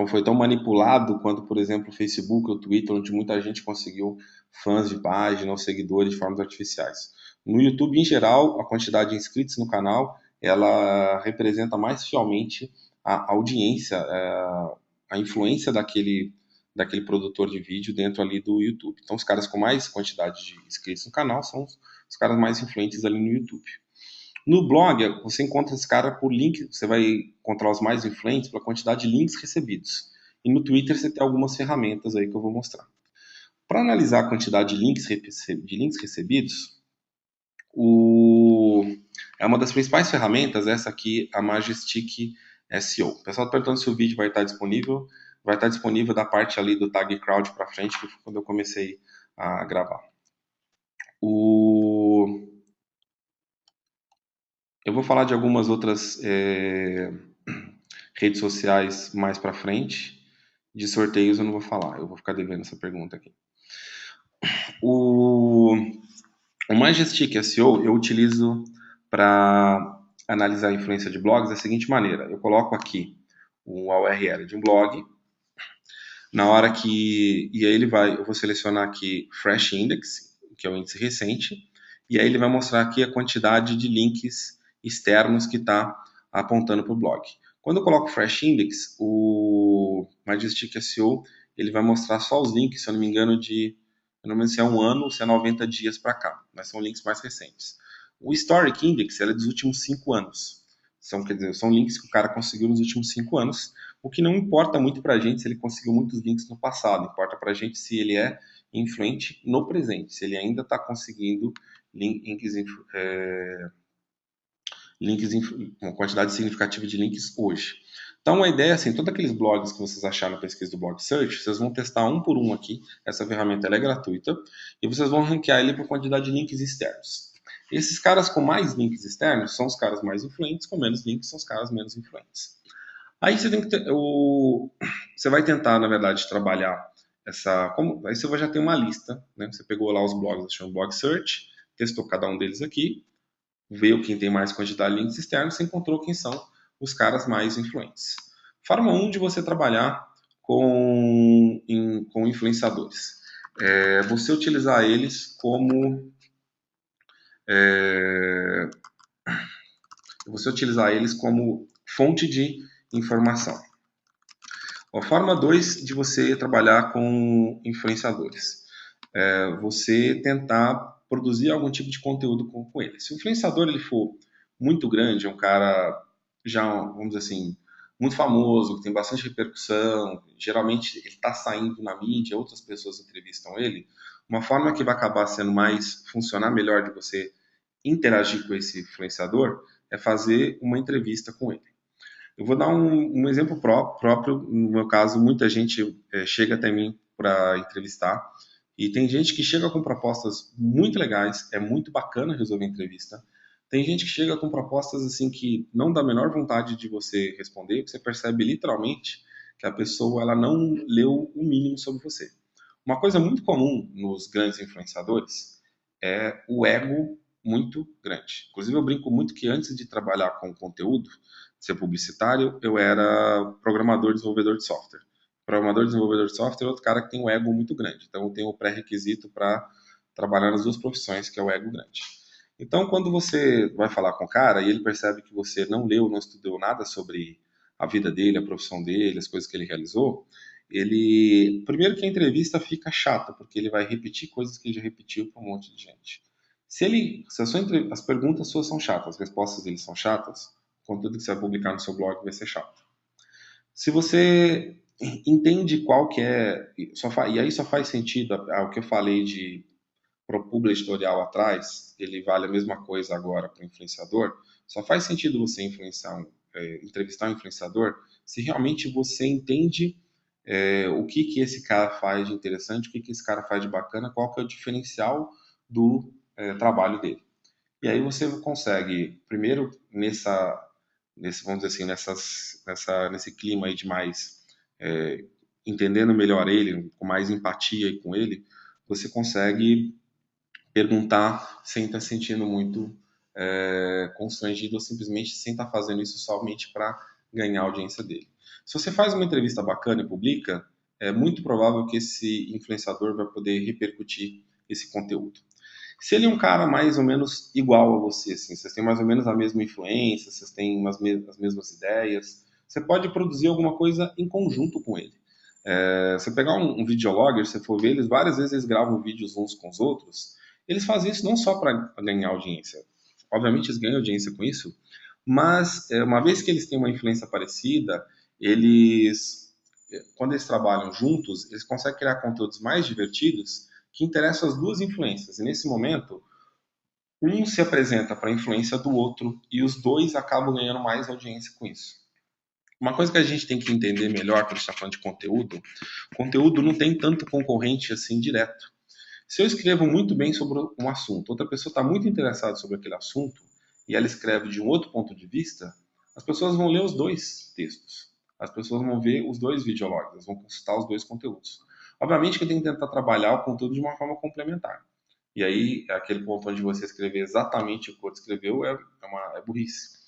foi tão manipulado quanto, por exemplo, o Facebook ou o Twitter, onde muita gente conseguiu fãs de página ou seguidores de formas artificiais. No YouTube, em geral, a quantidade de inscritos no canal, ela representa mais fielmente a audiência, a influência daquele produtor de vídeo dentro ali do YouTube. Então, os caras com mais quantidade de inscritos no canal são os caras mais influentes ali no YouTube. No blog, você encontra esse cara por link, você vai encontrar os mais influentes pela quantidade de links recebidos. E no Twitter você tem algumas ferramentas aí que eu vou mostrar. Para analisar a quantidade de links recebidos, é uma das principais ferramentas, essa aqui, a Majestic SEO. O pessoal está perguntando se o vídeo vai estar disponível. Vai estar disponível da parte ali do Tag Crowd para frente, que foi quando eu comecei a gravar. Eu vou falar de algumas outras redes sociais mais para frente. De sorteios eu não vou falar, eu vou ficar devendo essa pergunta aqui. O Majestic SEO eu utilizo para analisar a influência de blogs da seguinte maneira: eu coloco aqui uma URL de um blog, Na hora que. E aí eu vou selecionar aqui Fresh Index, que é o índice recente, e aí ele vai mostrar aqui a quantidade de links externos que está apontando para o blog. Quando eu coloco Fresh Index, o Majestic SEO ele vai mostrar só os links, se eu não me engano, eu não lembro se é um ano ou se é 90 dias para cá, mas são links mais recentes. O Historic Index é dos últimos 5 anos. Quer dizer, são links que o cara conseguiu nos últimos 5 anos, o que não importa muito para a gente se ele conseguiu muitos links no passado, importa para a gente se ele é influente no presente, se ele ainda está conseguindo links, uma quantidade significativa de links hoje. Então, a ideia é assim, todos aqueles blogs que vocês acharam na pesquisa do Blog Search, vocês vão testar um por um aqui, essa ferramenta ela é gratuita, e vocês vão ranquear ele por quantidade de links externos. Esses caras com mais links externos são os caras mais influentes, com menos links são os caras menos influentes. Aí você tem que você vai tentar, na verdade, trabalhar aí você vai já ter uma lista, né? Você pegou lá os blogs, achou um blog search, testou cada um deles aqui, veio quem tem mais quantidade de links externos, você encontrou quem são os caras mais influentes. Forma 1 de você trabalhar com influenciadores. Você utilizar eles como fonte de informação. A forma 2 de você trabalhar com influenciadores. Você tentar produzir algum tipo de conteúdo com ele. Se o influenciador ele for muito grande, é um cara já, vamos dizer assim, muito famoso, que tem bastante repercussão, geralmente ele está saindo na mídia, outras pessoas entrevistam ele, uma forma que vai acabar sendo funcionar melhor de você interagir com esse influenciador é fazer uma entrevista com ele. Eu vou dar um exemplo próprio. No meu caso, muita gente chega até mim para entrevistar e tem gente que chega com propostas muito legais, é muito bacana resolver entrevista. Tem gente que chega com propostas assim que não dá a menor vontade de você responder, que você percebe literalmente que a pessoa ela não leu o mínimo sobre você. Uma coisa muito comum nos grandes influenciadores é o ego muito grande. Inclusive, eu brinco muito que antes de trabalhar com conteúdo, ser publicitário, eu era programador desenvolvedor de software. Programador desenvolvedor de software é outro cara que tem um ego muito grande. Então, eu tenho o pré-requisito para trabalhar nas duas profissões, que é o ego grande. Então, quando você vai falar com o cara e ele percebe que você não leu, não estudou nada sobre a vida dele, a profissão dele, as coisas que ele realizou, primeiro que a entrevista fica chata, porque ele vai repetir coisas que ele já repetiu para um monte de gente. As perguntas suas são chatas, as respostas dele são chatas, o conteúdo que você vai publicar no seu blog vai ser chato. Se você entende qual que é, e aí só faz sentido o que eu falei de ProPublica editorial atrás, ele vale a mesma coisa agora para o influenciador, só faz sentido você entrevistar um influenciador se realmente você entende o que esse cara faz de interessante, o que esse cara faz de bacana, qual que é o diferencial do trabalho dele. E aí você consegue, primeiro, vamos dizer assim, nesse clima aí de mais entendendo melhor ele, com mais empatia com ele, você consegue perguntar sem estar sentindo muito constrangido ou simplesmente sem estar fazendo isso somente para ganhar a audiência dele. Se você faz uma entrevista bacana e publica, é muito provável que esse influenciador vai poder repercutir esse conteúdo. Se ele é um cara mais ou menos igual a você, assim, vocês têm mais ou menos a mesma influência, vocês têm as mesmas ideias, você pode produzir alguma coisa em conjunto com ele. Você pegar um videologger, se você for ver, eles várias vezes eles gravam vídeos uns com os outros, eles fazem isso não só para ganhar audiência. Obviamente eles ganham audiência com isso, mas uma vez que eles têm uma influência parecida, quando eles trabalham juntos, eles conseguem criar conteúdos mais divertidos que interessam as duas influências. E nesse momento, um se apresenta para a influência do outro e os dois acabam ganhando mais audiência com isso. Uma coisa que a gente tem que entender melhor quando a gente está falando de conteúdo não tem tanto concorrente assim direto. Se eu escrevo muito bem sobre um assunto, outra pessoa está muito interessada sobre aquele assunto e ela escreve de um outro ponto de vista, as pessoas vão ler os dois textos. As pessoas vão ver os dois videologs, elas vão consultar os dois conteúdos. Obviamente que eu tenho que tentar trabalhar o conteúdo de uma forma complementar. E aí, aquele ponto onde você escrever exatamente o que o outro escreveu é burrice.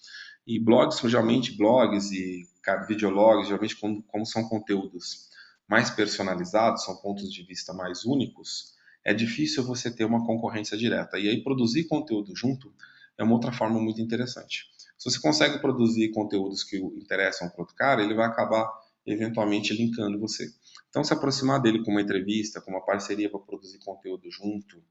E blogs, geralmente blogs e videologs, geralmente como são conteúdos mais personalizados, são pontos de vista mais únicos, é difícil você ter uma concorrência direta. E aí produzir conteúdo junto é uma outra forma muito interessante. Se você consegue produzir conteúdos que interessam para outro cara, ele vai acabar eventualmente linkando você. Então, se aproximar dele com uma entrevista, com uma parceria para produzir conteúdo junto,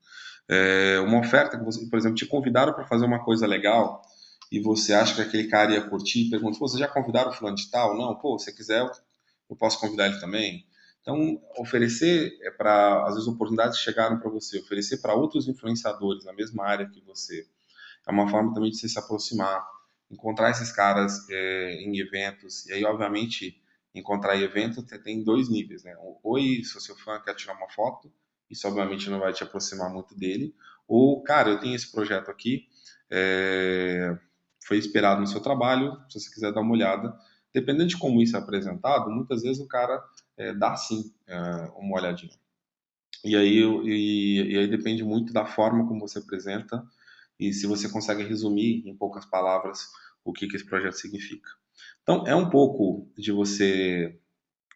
uma oferta que você, por exemplo, te convidaram para fazer uma coisa legal e você acha que aquele cara ia curtir, pergunta, pô, você já convidaram o fulano de tal? Não, pô, se quiser, eu posso convidar ele também. Então, oferecer para, às vezes, oportunidades que chegaram para você, oferecer para outros influenciadores na mesma área que você, é uma forma também de você se aproximar, encontrar esses caras em eventos, e aí, obviamente, encontrar em eventos tem dois níveis, né? Ou se o seu fã quer tirar uma foto, isso obviamente não vai te aproximar muito dele, ou, cara, eu tenho esse projeto aqui, é, foi inspirado no seu trabalho, se você quiser dar uma olhada, dependendo de como isso é apresentado, muitas vezes o cara dá sim uma olhadinha. E aí depende muito da forma como você apresenta e se você consegue resumir em poucas palavras o que esse projeto significa. Então, é um pouco de você,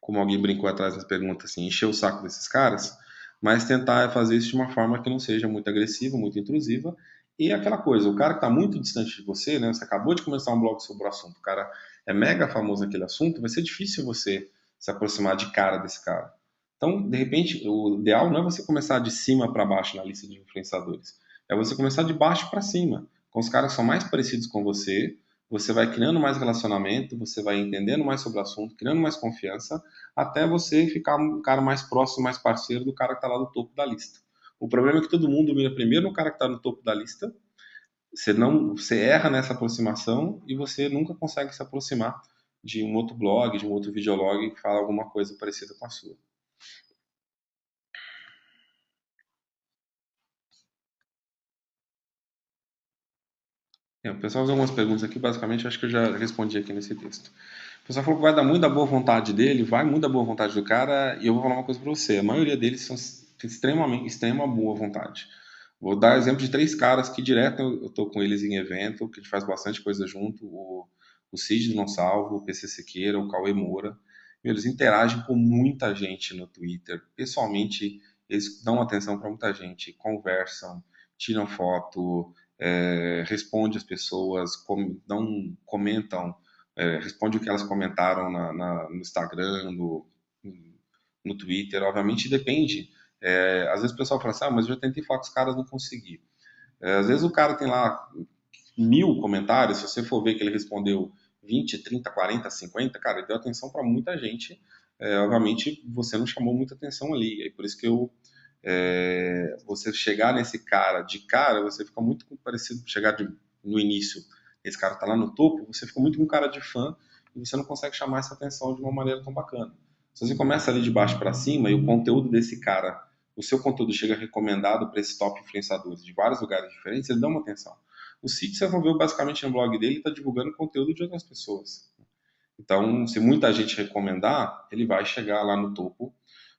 como alguém brincou atrás nas perguntas, assim, encher o saco desses caras, mas tentar fazer isso de uma forma que não seja muito agressiva, muito intrusiva. E aquela coisa, o cara que está muito distante de você, né? Você acabou de começar um blog sobre o assunto, o cara é mega famoso naquele assunto, vai ser difícil você se aproximar de cara desse cara. Então, de repente, o ideal não é você começar de cima para baixo na lista de influenciadores. É você começar de baixo para cima, com os caras que são mais parecidos com você. Você vai criando mais relacionamento, você vai entendendo mais sobre o assunto, criando mais confiança, até você ficar um cara mais próximo, mais parceiro do cara que está lá no topo da lista. O problema é que todo mundo mira primeiro no cara que está no topo da lista, você erra nessa aproximação e você nunca consegue se aproximar de um outro blog, de um outro videolog que fala alguma coisa parecida com a sua. O pessoal fez algumas perguntas aqui, basicamente acho que eu já respondi aqui nesse texto. O pessoal falou que vai dar muita boa vontade dele, vai muita boa vontade do cara, e eu vou falar uma coisa para você, a maioria deles são extrema boa vontade. Vou dar exemplo de três caras que direto eu tô com eles em evento, que a gente faz bastante coisa junto, o Cid do Não Salvo, o PC Siqueira, o Cauê Moura. Eles interagem com muita gente no Twitter, pessoalmente eles dão atenção para muita gente, conversam, tiram foto, responde as pessoas, comentam, responde o que elas comentaram no Instagram, no Twitter. Obviamente depende. Às vezes o pessoal fala assim, mas eu já tentei falar com os caras, não consegui. Às vezes o cara tem lá 1.000 comentários, se você for ver que ele respondeu 20, 30, 40, 50, cara, ele deu atenção para muita gente. Obviamente você não chamou muita atenção ali. É por isso que você chegar nesse cara de cara, você fica muito parecido chegar no início. Esse cara tá lá no topo, você fica muito com cara de fã e você não consegue chamar essa atenção de uma maneira tão bacana. Se você começa ali de baixo para cima e o conteúdo desse cara, o seu conteúdo chega recomendado para esses top influenciadores de vários lugares diferentes, eles dão uma atenção. O Cid, você desenvolveu basicamente no blog dele, está divulgando conteúdo de outras pessoas. Então, se muita gente recomendar, ele vai chegar lá no topo,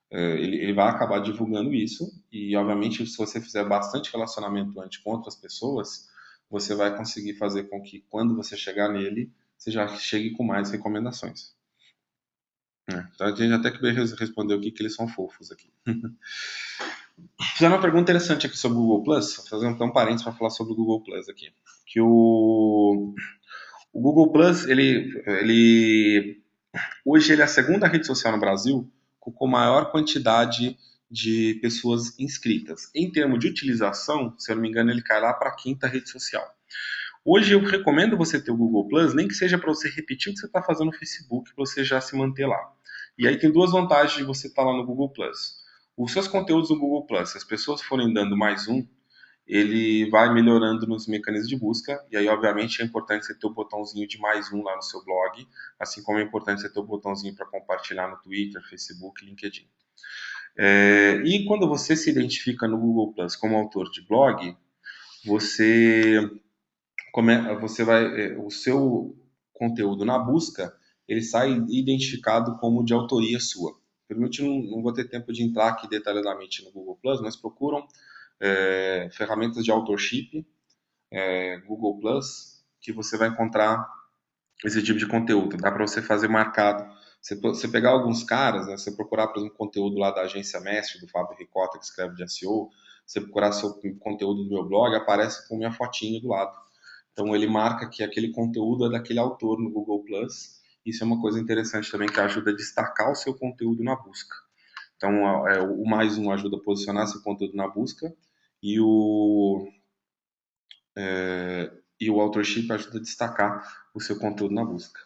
ele vai acabar divulgando isso, e obviamente, se você fizer bastante relacionamento antes com outras pessoas, você vai conseguir fazer com que quando você chegar nele, você já chegue com mais recomendações. Então, a gente até que respondeu aqui que eles são fofos aqui. Fizeram uma pergunta interessante aqui sobre o Google Plus. Vou fazer um parênteses para falar sobre o Google Plus aqui. Que o Google Plus, hoje ele é a segunda rede social no Brasil com maior quantidade de pessoas inscritas. Em termos de utilização, se eu não me engano, ele cai lá para a quinta rede social. Hoje eu recomendo você ter o Google Plus, nem que seja para você repetir o que você está fazendo no Facebook, para você já se manter lá. E aí tem duas vantagens de você estar lá no Google Plus. Os seus conteúdos no Google Plus, se as pessoas forem dando mais ele vai melhorando nos mecanismos de busca, e aí, obviamente, é importante você ter o botãozinho de mais lá no seu blog, assim como é importante você ter o botãozinho para compartilhar no Twitter, Facebook, LinkedIn. E quando você se identifica no Google Plus como autor de blog, você o seu conteúdo na busca, ele sai identificado como de autoria sua. Permite, não vou ter tempo de entrar aqui detalhadamente no Google Plus, mas procuram ferramentas de authorship, Google Plus, que você vai encontrar esse tipo de conteúdo. Dá para você fazer marcado. Você pegar alguns caras, né, você procurar, por exemplo, conteúdo lá da Agência Mestre, do Fábio Ricota, que escreve de SEO, você procurar seu conteúdo do meu blog, aparece com minha fotinha do lado. Então ele marca que aquele conteúdo é daquele autor no Google Plus. Isso é uma coisa interessante também que ajuda a destacar o seu conteúdo na busca. Então o mais um ajuda a posicionar seu conteúdo na busca e o authorship ajuda a destacar o seu conteúdo na busca.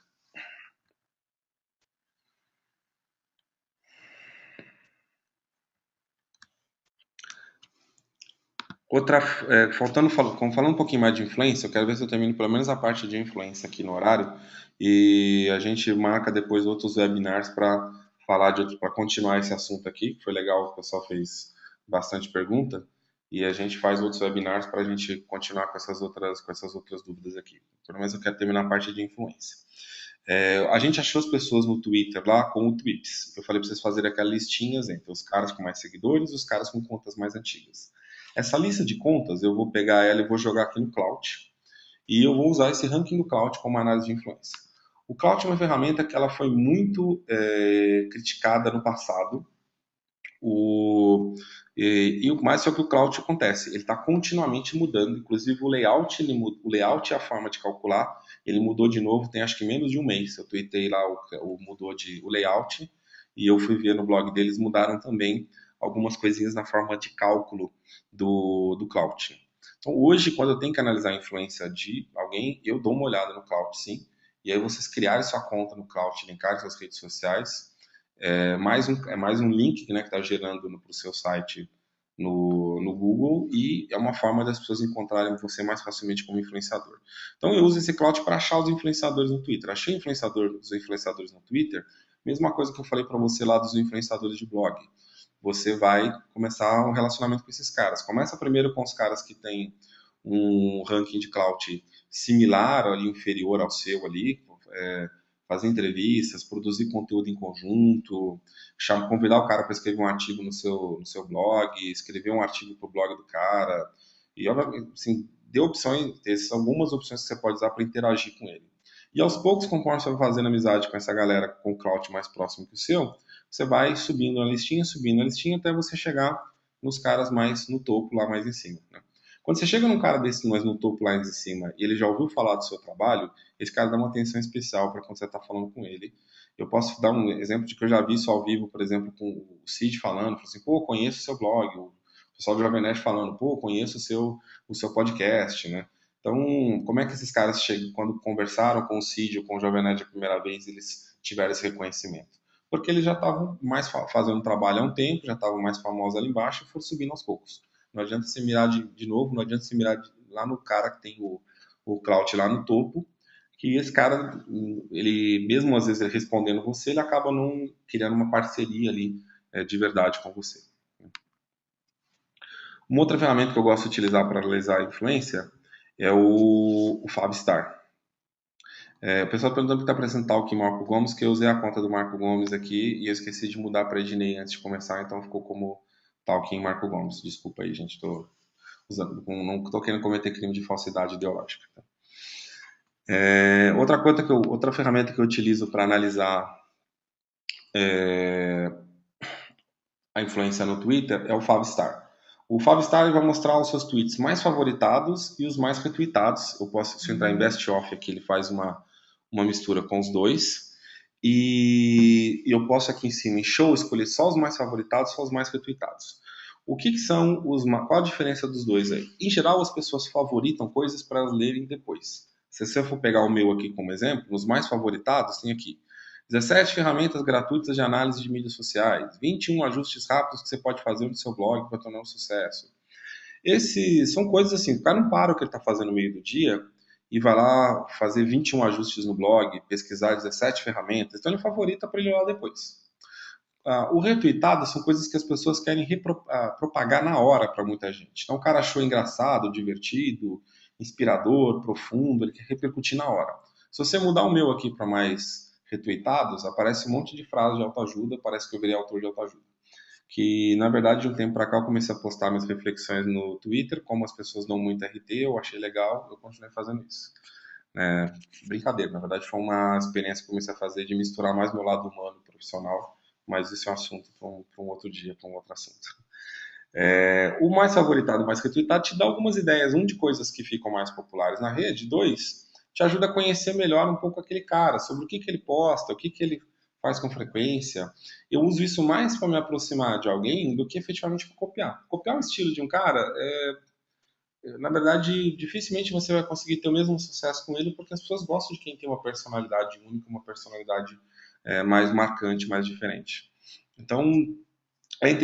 Outra, falando um pouquinho mais de influência, eu quero ver se eu termino pelo menos a parte de influência aqui no horário e a gente marca depois outros webinars para falar para continuar esse assunto aqui, que foi legal, o pessoal fez bastante pergunta e a gente faz outros webinars para a gente continuar com essas outras dúvidas aqui. Pelo menos eu quero terminar a parte de influência. A gente achou as pessoas no Twitter lá com o Tweets. Eu falei para vocês fazerem aquelas listinhas entre os caras com mais seguidores e os caras com contas mais antigas. Essa lista de contas, eu vou pegar ela e vou jogar aqui no Cloud. E eu vou usar esse ranking do Cloud como análise de influência. O Cloud é uma ferramenta que ela foi muito criticada no passado. O mais só que o Cloud acontece, ele está continuamente mudando, inclusive o layout e a forma de calcular, ele mudou de novo, tem acho que menos de um mês. Eu tuitei lá, mudou o layout e eu fui ver no blog deles, mudaram também algumas coisinhas na forma de cálculo do Cloud. Então hoje, quando eu tenho que analisar a influência de alguém, eu dou uma olhada no Cloud, sim. E aí vocês criarem sua conta no Cloud, linkarem suas redes sociais, é mais um link, né, que está gerando para o seu site no Google e é uma forma das pessoas encontrarem você mais facilmente como influenciador. Então eu uso esse cloud para achar os influenciadores no Twitter. Achei os influenciadores no Twitter, mesma coisa que eu falei para você lá dos influenciadores de blog. Você vai começar um relacionamento com esses caras. Começa primeiro com os caras que têm um ranking de cloud similar ali, inferior ao seu ali, fazer entrevistas, produzir conteúdo em conjunto, convidar o cara para escrever um artigo no seu blog, escrever um artigo para o blog do cara. E, assim, dê opções, algumas opções que você pode usar para interagir com ele. E aos poucos, conforme você vai fazendo amizade com essa galera com o cloud mais próximo que o seu, você vai subindo a listinha, até você chegar nos caras mais no topo, lá mais em cima. Né? Quando você chega num cara desse mais no topo, lá em cima, e ele já ouviu falar do seu trabalho, esse cara dá uma atenção especial para quando você está falando com ele. Eu posso dar um exemplo de que eu já vi isso ao vivo, por exemplo, com o Cid falando, assim, pô, conheço o seu blog, o pessoal do Jovem Nerd falando, pô, conheço o seu podcast, né? Então, como é que esses caras chegam, quando conversaram com o Cid ou com o Jovem Nerd a primeira vez, eles tiveram esse reconhecimento? Porque eles já estavam mais fazendo trabalho há um tempo, já estavam mais famosos ali embaixo e foram subindo aos poucos. Não adianta você mirar de novo, não adianta você mirar lá no cara que tem o clout lá no topo, que esse cara, ele mesmo às vezes respondendo você, ele acaba não criando uma parceria ali de verdade com você. Uma outra ferramenta que eu gosto de utilizar para analisar a influência é o Fabstar. O pessoal perguntando que está apresentar o que Marco Gomes, que eu usei a conta do Marco Gomes aqui e eu esqueci de mudar para Ednei antes de começar, então ficou como Talking Marco Gomes. Desculpa aí, gente, não estou querendo cometer crime de falsidade ideológica. Tá? Outra ferramenta que eu utilizo para analisar a influência no Twitter é o Favstar. O Favstar vai mostrar os seus tweets mais favoritados e os mais retweetados. Se eu entrar em Best Of aqui, ele faz uma mistura com os dois. E eu posso aqui em cima, em Show, escolher só os mais favoritados, só os mais retweetados. O que são qual a diferença dos dois aí? Em geral, as pessoas favoritam coisas para elas lerem depois. Se você for pegar o meu aqui como exemplo, os mais favoritados tem aqui 17 ferramentas gratuitas de análise de mídias sociais, 21 ajustes rápidos que você pode fazer no seu blog para tornar um sucesso. Esses são coisas assim, o cara não para o que ele está fazendo no meio do dia e vai lá fazer 21 ajustes no blog, pesquisar 17 ferramentas, então ele favorita para ele olhar depois. O retweetado são coisas que as pessoas querem propagar na hora para muita gente. Então o cara achou engraçado, divertido, inspirador, profundo, ele quer repercutir na hora. Se você mudar o meu aqui para mais retweetados, aparece um monte de frases de autoajuda, parece que eu virei autor de autoajuda. Que, na verdade, de um tempo para cá eu comecei a postar minhas reflexões no Twitter, como as pessoas dão muito RT, eu achei legal, eu continuei fazendo isso. Brincadeira, na verdade foi uma experiência que eu comecei a fazer de misturar mais meu lado humano e profissional, mas isso é um assunto para um outro dia, para um outro assunto. O mais favoritado, o mais retweetado, te dá algumas ideias. Um, de coisas que ficam mais populares na rede. Dois, te ajuda a conhecer melhor um pouco aquele cara, sobre o que ele posta, o que ele faz com frequência. Eu uso isso mais para me aproximar de alguém do que efetivamente para copiar. Copiar o estilo de um cara, na verdade, dificilmente você vai conseguir ter o mesmo sucesso com ele, porque as pessoas gostam de quem tem uma personalidade única, uma personalidade mais marcante, mais diferente. Então,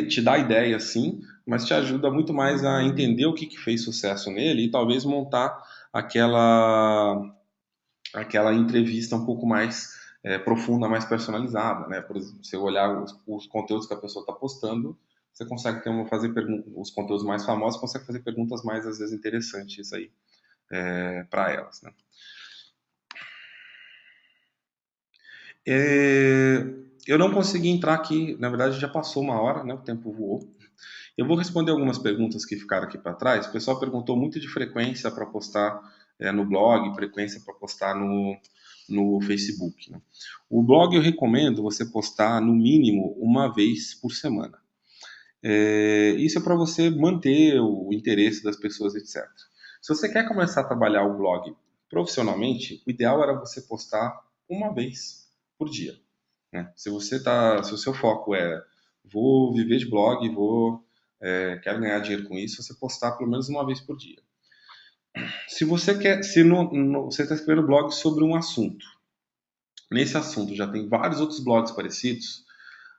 te dá ideia, sim, mas te ajuda muito mais a entender o que fez sucesso nele e talvez montar aquela entrevista um pouco mais profunda, mais personalizada, né? Por exemplo, você olhar os conteúdos que a pessoa está postando, você consegue fazer os conteúdos mais famosos, consegue fazer perguntas mais às vezes interessantes aí para elas, né? Eu não consegui entrar aqui, na verdade já passou uma hora, né? O tempo voou. Eu vou responder algumas perguntas que ficaram aqui para trás. O pessoal perguntou muito de frequência para postar no blog, frequência para postar no Facebook. Né? O blog eu recomendo você postar no mínimo uma vez por semana. Isso é para você manter o interesse das pessoas, etc. Se você quer começar a trabalhar o blog profissionalmente, o ideal era você postar uma vez por dia. Né? Se o seu foco é vou viver de blog, quero ganhar dinheiro com isso, você postar pelo menos uma vez por dia. Se você quer, se você está escrevendo blog sobre um assunto, nesse assunto já tem vários outros blogs parecidos,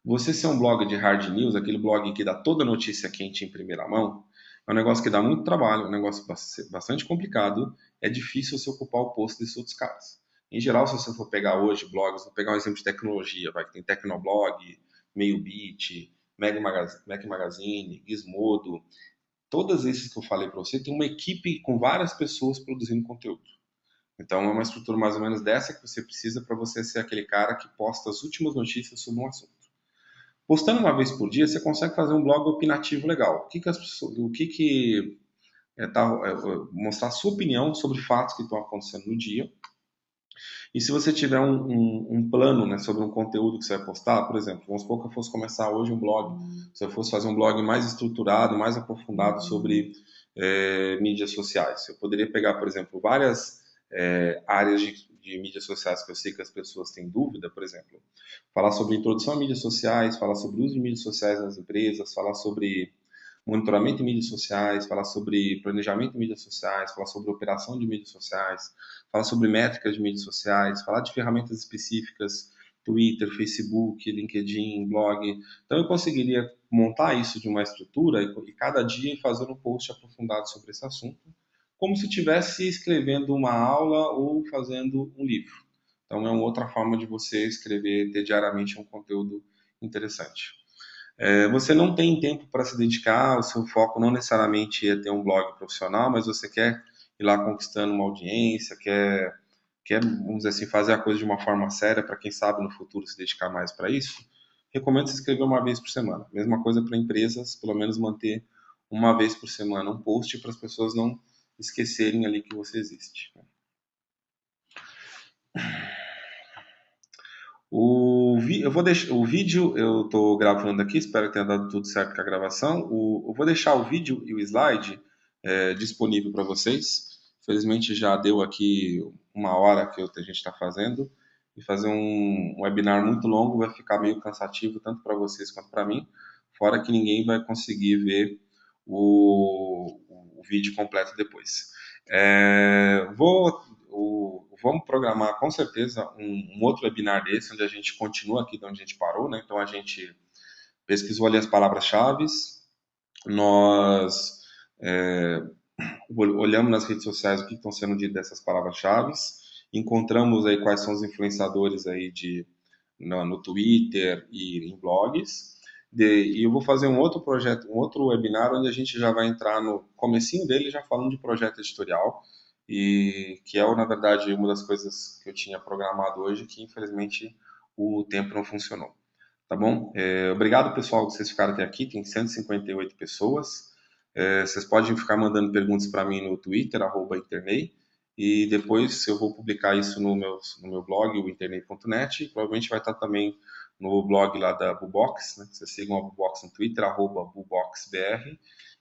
você ser um blog de hard news, aquele blog que dá toda a notícia quente em primeira mão, é um negócio que dá muito trabalho, é um negócio bastante complicado, é difícil você ocupar o posto desses outros caras. Em geral, se você for pegar hoje blogs, vou pegar um exemplo de tecnologia, vai que tem Tecnoblog, MeioBit, Mac Magazine, Gizmodo, todos esses que eu falei para você, tem uma equipe com várias pessoas produzindo conteúdo. Então é uma estrutura mais ou menos dessa que você precisa para você ser aquele cara que posta as últimas notícias sobre um assunto. Postando uma vez por dia, você consegue fazer um blog opinativo legal. Mostrar a sua opinião sobre fatos que estão acontecendo no dia. E se você tiver um plano, né, sobre um conteúdo que você vai postar, por exemplo, vamos supor que eu fosse começar hoje um blog, se eu fosse fazer um blog mais estruturado, mais aprofundado sobre mídias sociais, eu poderia pegar, por exemplo, várias áreas de mídias sociais que eu sei que as pessoas têm dúvida, por exemplo, falar sobre introdução a mídias sociais, falar sobre o uso de mídias sociais nas empresas, falar sobre monitoramento de mídias sociais, falar sobre planejamento de mídias sociais, falar sobre operação de mídias sociais, falar sobre métricas de mídias sociais, falar de ferramentas específicas, Twitter, Facebook, LinkedIn, blog. Então eu conseguiria montar isso de uma estrutura e cada dia fazer um post aprofundado sobre esse assunto, como se estivesse escrevendo uma aula ou fazendo um livro. Então é uma outra forma de você escrever, ter diariamente um conteúdo interessante. Você não tem tempo para se dedicar, o seu foco não necessariamente é ter um blog profissional, mas você quer ir lá conquistando uma audiência, quer, vamos dizer assim, fazer a coisa de uma forma séria para quem sabe no futuro se dedicar mais para isso, recomendo você escrever uma vez por semana. Mesma coisa para empresas, pelo menos manter uma vez por semana um post para as pessoas não esquecerem ali que você existe. Eu vou deixar o vídeo, eu estou gravando aqui, espero que tenha dado tudo certo com a gravação. Eu vou deixar o vídeo e o slide disponível para vocês. Felizmente já deu aqui uma hora que a gente está fazendo. E fazer um webinar muito longo vai ficar meio cansativo, tanto para vocês quanto para mim. Fora que ninguém vai conseguir ver o vídeo completo depois. Vamos programar com certeza um outro webinar desse, onde a gente continua aqui de onde a gente parou, né? Então a gente pesquisou ali as palavras-chave, nós olhamos nas redes sociais o que estão sendo dito dessas palavras-chave, encontramos aí quais são os influenciadores aí no Twitter e em blogs, e eu vou fazer um outro projeto, um outro webinar onde a gente já vai entrar no comecinho dele já falando de projeto editorial, e que é, na verdade, uma das coisas que eu tinha programado hoje, que infelizmente o tempo não funcionou. Tá bom? Obrigado, pessoal, que vocês ficaram até aqui. Tem 158 pessoas. Vocês podem ficar mandando perguntas para mim no Twitter, @internei. e depois eu vou publicar isso no meu blog, o internet.net, e provavelmente vai estar também no blog lá da Bubox, né? Vocês sigam a Bubox no Twitter, @buboxbr,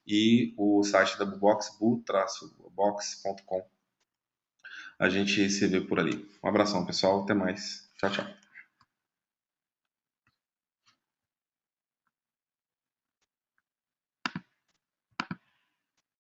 e o site da Bubox, bu-box.com. A gente se vê por ali. Um abração, pessoal. Até mais. Tchau, tchau.